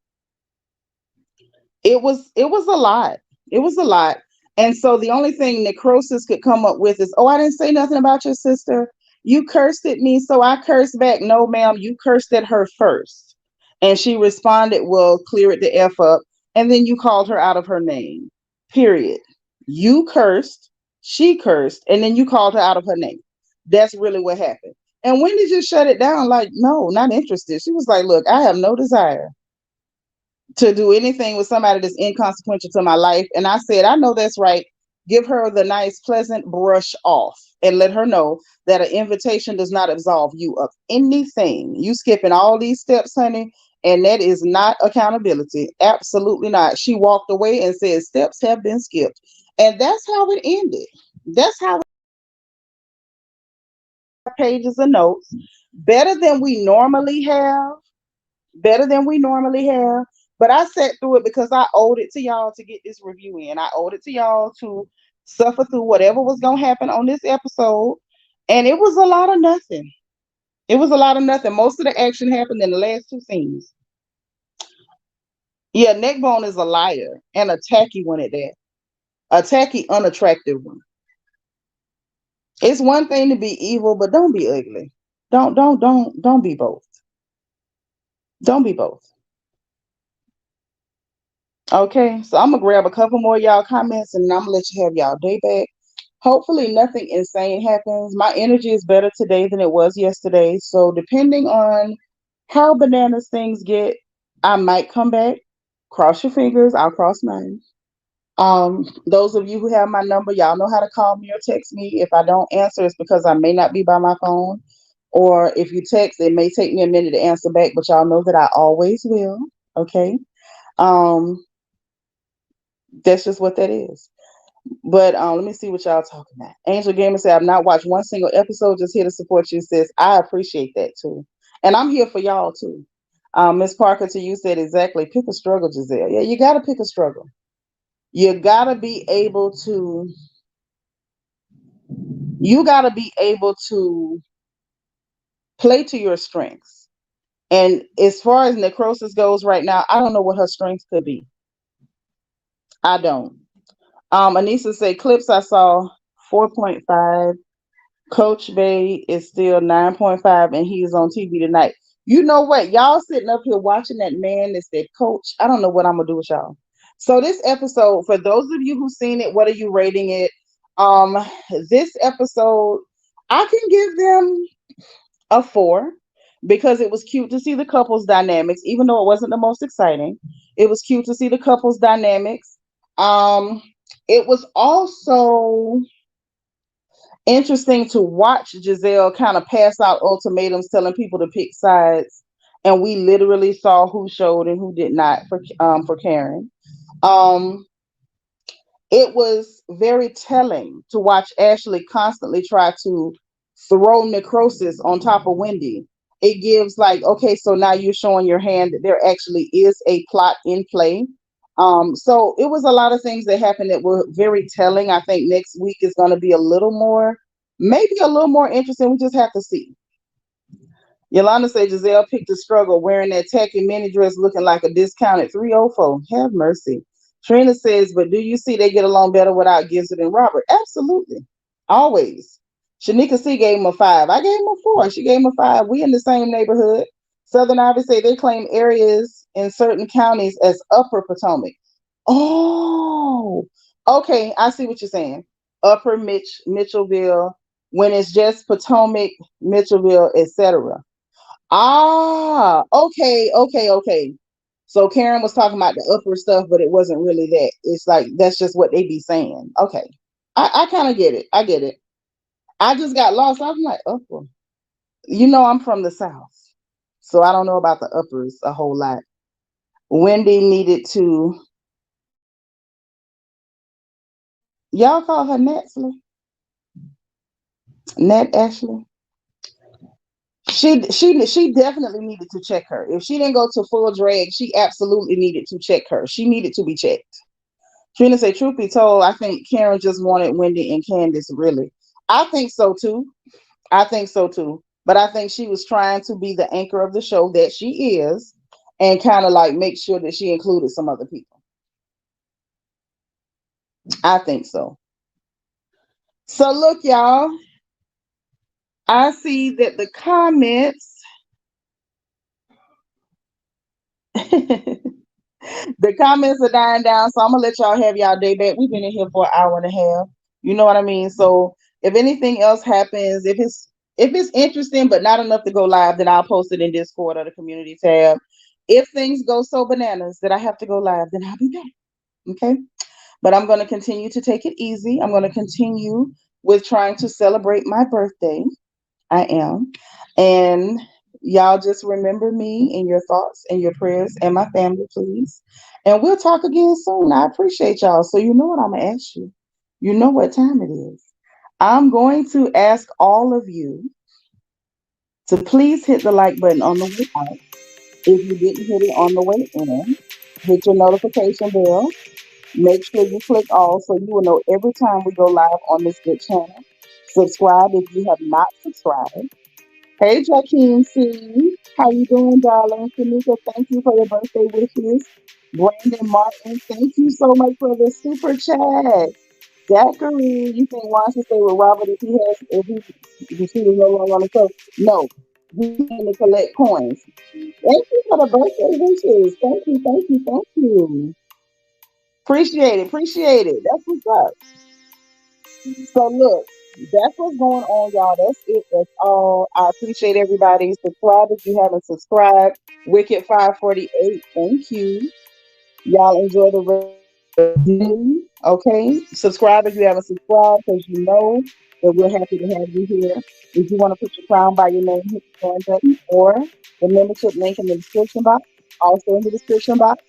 it was a lot. It was a lot. And so the only thing necrosis could come up with is, oh, I didn't say nothing about your sister. You cursed at me, so I cursed back. No, ma'am, you cursed at her first. And she responded, well, clear it the F up. And then you called her out of her name. Period. You cursed, she cursed, and then you called her out of her name. That's really what happened. And Wendy just shut it down, like, no, not interested. She was like, look, I have no desire to do anything with somebody that's inconsequential to my life. And I said, I know that's right. Give her the nice, pleasant brush off and let her know that an invitation does not absolve you of anything. You skipping all these steps, honey, and that is not accountability. Absolutely not. She walked away and said, steps have been skipped. And that's how it ended. That's how pages of notes, better than we normally have. Better than we normally have. But I sat through it because I owed it to y'all to get this review in. I owed it to y'all to suffer through whatever was going to happen on this episode. And it was a lot of nothing. It was a lot of nothing. Most of the action happened in the last two scenes. Yeah, Neckbone is a liar and a tacky one at that. A tacky, unattractive one. It's one thing to be evil, but don't be ugly. Don't be both. Don't be both. Okay, so I'm gonna grab a couple more of y'all comments and I'm gonna let you have y'all day back. Hopefully nothing insane happens. My energy is better today than it was yesterday. So depending on how bananas things get, I might come back. Cross your fingers, I'll cross mine. Those of you who have my number, y'all know how to call me or text me. If I don't answer, it's because I may not be by my phone. Or if you text, it may take me a minute to answer back, but y'all know that I always will. Okay. Um, that's just what that is. But let me see what y'all talking about. Angel Gamer said, I've not watched one single episode, just here to support you, sis. I appreciate that too. And I'm here for y'all too. Miss Parker to you said exactly, pick a struggle, Giselle. Yeah, you gotta pick a struggle. You gotta be able to you got to be able to play to your strengths. And as far as necrosis goes right now, I don't know what her strengths could be. I don't. Anissa said clips I saw 4.5. Coach Bay is still 9.5 and he is on TV tonight. You know what? Y'all sitting up here watching that man that said coach. I don't know what I'm gonna do with y'all. So this episode, for those of you who've seen it, what are you rating it? Um, this episode, I can give them a 4 because it was cute to see the couples dynamics, even though it wasn't the most exciting. It was cute to see the couples dynamics. Um, it was also interesting to watch Giselle kind of pass out ultimatums telling people to pick sides. And we literally saw who showed and who did not for Karen. Um, it was very telling to watch Ashley constantly try to throw necrosis on top of Wendy. It gives like, okay, so now you're showing your hand that there actually is a plot in play. So it was a lot of things that happened that were very telling. I think next week is going to be a little more, maybe a little more interesting. We just have to see. Yolanda said Giselle picked a struggle wearing that tacky mini dress looking like a discounted 304. Have mercy. Trina says, but do you see they get along better without Gizzard and Robert? Absolutely. Always. Shanika C gave him a 5. I gave him a 4. She gave him a 5. We in the same neighborhood. Southern Ivy say they claim areas in certain counties as Upper Potomac. Oh, okay. I see what you're saying. Upper Mitchellville, when it's just Potomac, Mitchellville, etc. Ah, okay. So Karen was talking about the upper stuff, but it wasn't really that. It's like that's just what they be saying. Okay. I kind of get it. I get it. I just got lost. I'm like, upper. You know, I'm from the South. So I don't know about the uppers a whole lot. Wendy needed to, y'all call her Natsly? Nat Ashley? She definitely needed to check her. If she didn't go to full drag, she absolutely needed to check her. She needed to be checked. Trina said, truth be told, I think Karen just wanted Wendy and Candace, really. I think so too. I think so too. But I think she was trying to be the anchor of the show that she is and kind of like make sure that she included some other people. I think so. So look, y'all, I see that the comments the comments are dying down, so I'm gonna let y'all have y'all day back. We've been in here for an hour and a half. You know what I mean? So if anything else happens, if it's interesting but not enough to go live, then I'll post it in Discord or the community tab. If things go so bananas that I have to go live, then I'll be back. Okay. But I'm gonna continue to take it easy. I'm gonna continue with trying to celebrate my birthday. I am. And y'all just remember me in your thoughts and your prayers and my family, please. And we'll talk again soon. I appreciate y'all. So you know what I'm gonna ask you. You know what time it is. I'm going to ask all of you to please hit the like button on the way out. If you didn't hit it on the way in, hit your notification bell. Make sure you click all so you will know every time we go live on this good channel. Subscribe if you have not subscribed. Hey, Jakeem C. How you doing, darling? Shanika, thank you for your birthday wishes. Brandon Martin, thank you so much for the super chat. Zachary, you think Juan should stay with Robert if he was no longer on the show? No, he came to collect coins. Thank you for the birthday wishes. Thank you, thank you, thank you. Appreciate it, appreciate it. That's what's up. So look, that's what's going on, y'all. That's it. That's all. I appreciate everybody. Subscribe if you haven't subscribed. Wicked 548. Thank you. Y'all enjoy the rest of the day. Okay. Subscribe if you haven't subscribed because you know that we're happy to have you here. If you want to put your crown by your name, hit the join button or the membership link in the description box. Also in the description box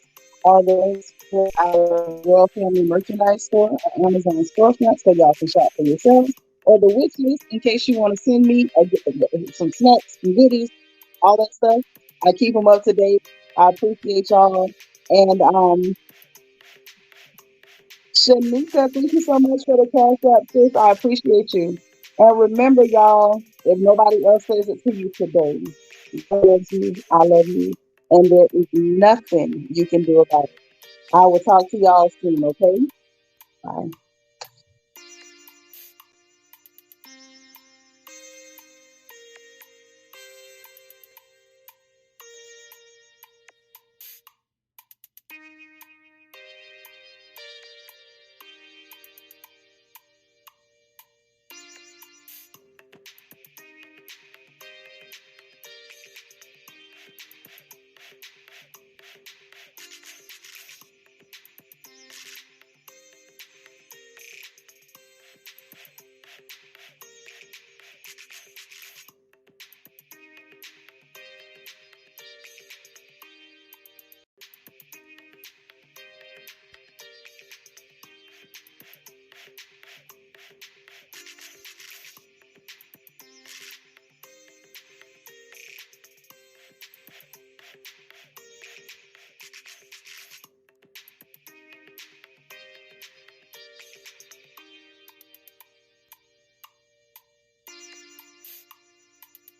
are the links for our Royal Family merchandise store or Amazon storefront so y'all can shop for yourselves. Or the wish list in case you want to send me some snacks, some goodies, all that stuff. I keep them up to date. I appreciate y'all. And Shanika, thank you so much for the cash app, sis. I appreciate you. And remember, y'all, if nobody else says it to you today, God loves you, I love you, and there is nothing you can do about it. I will talk to y'all soon, okay? Bye.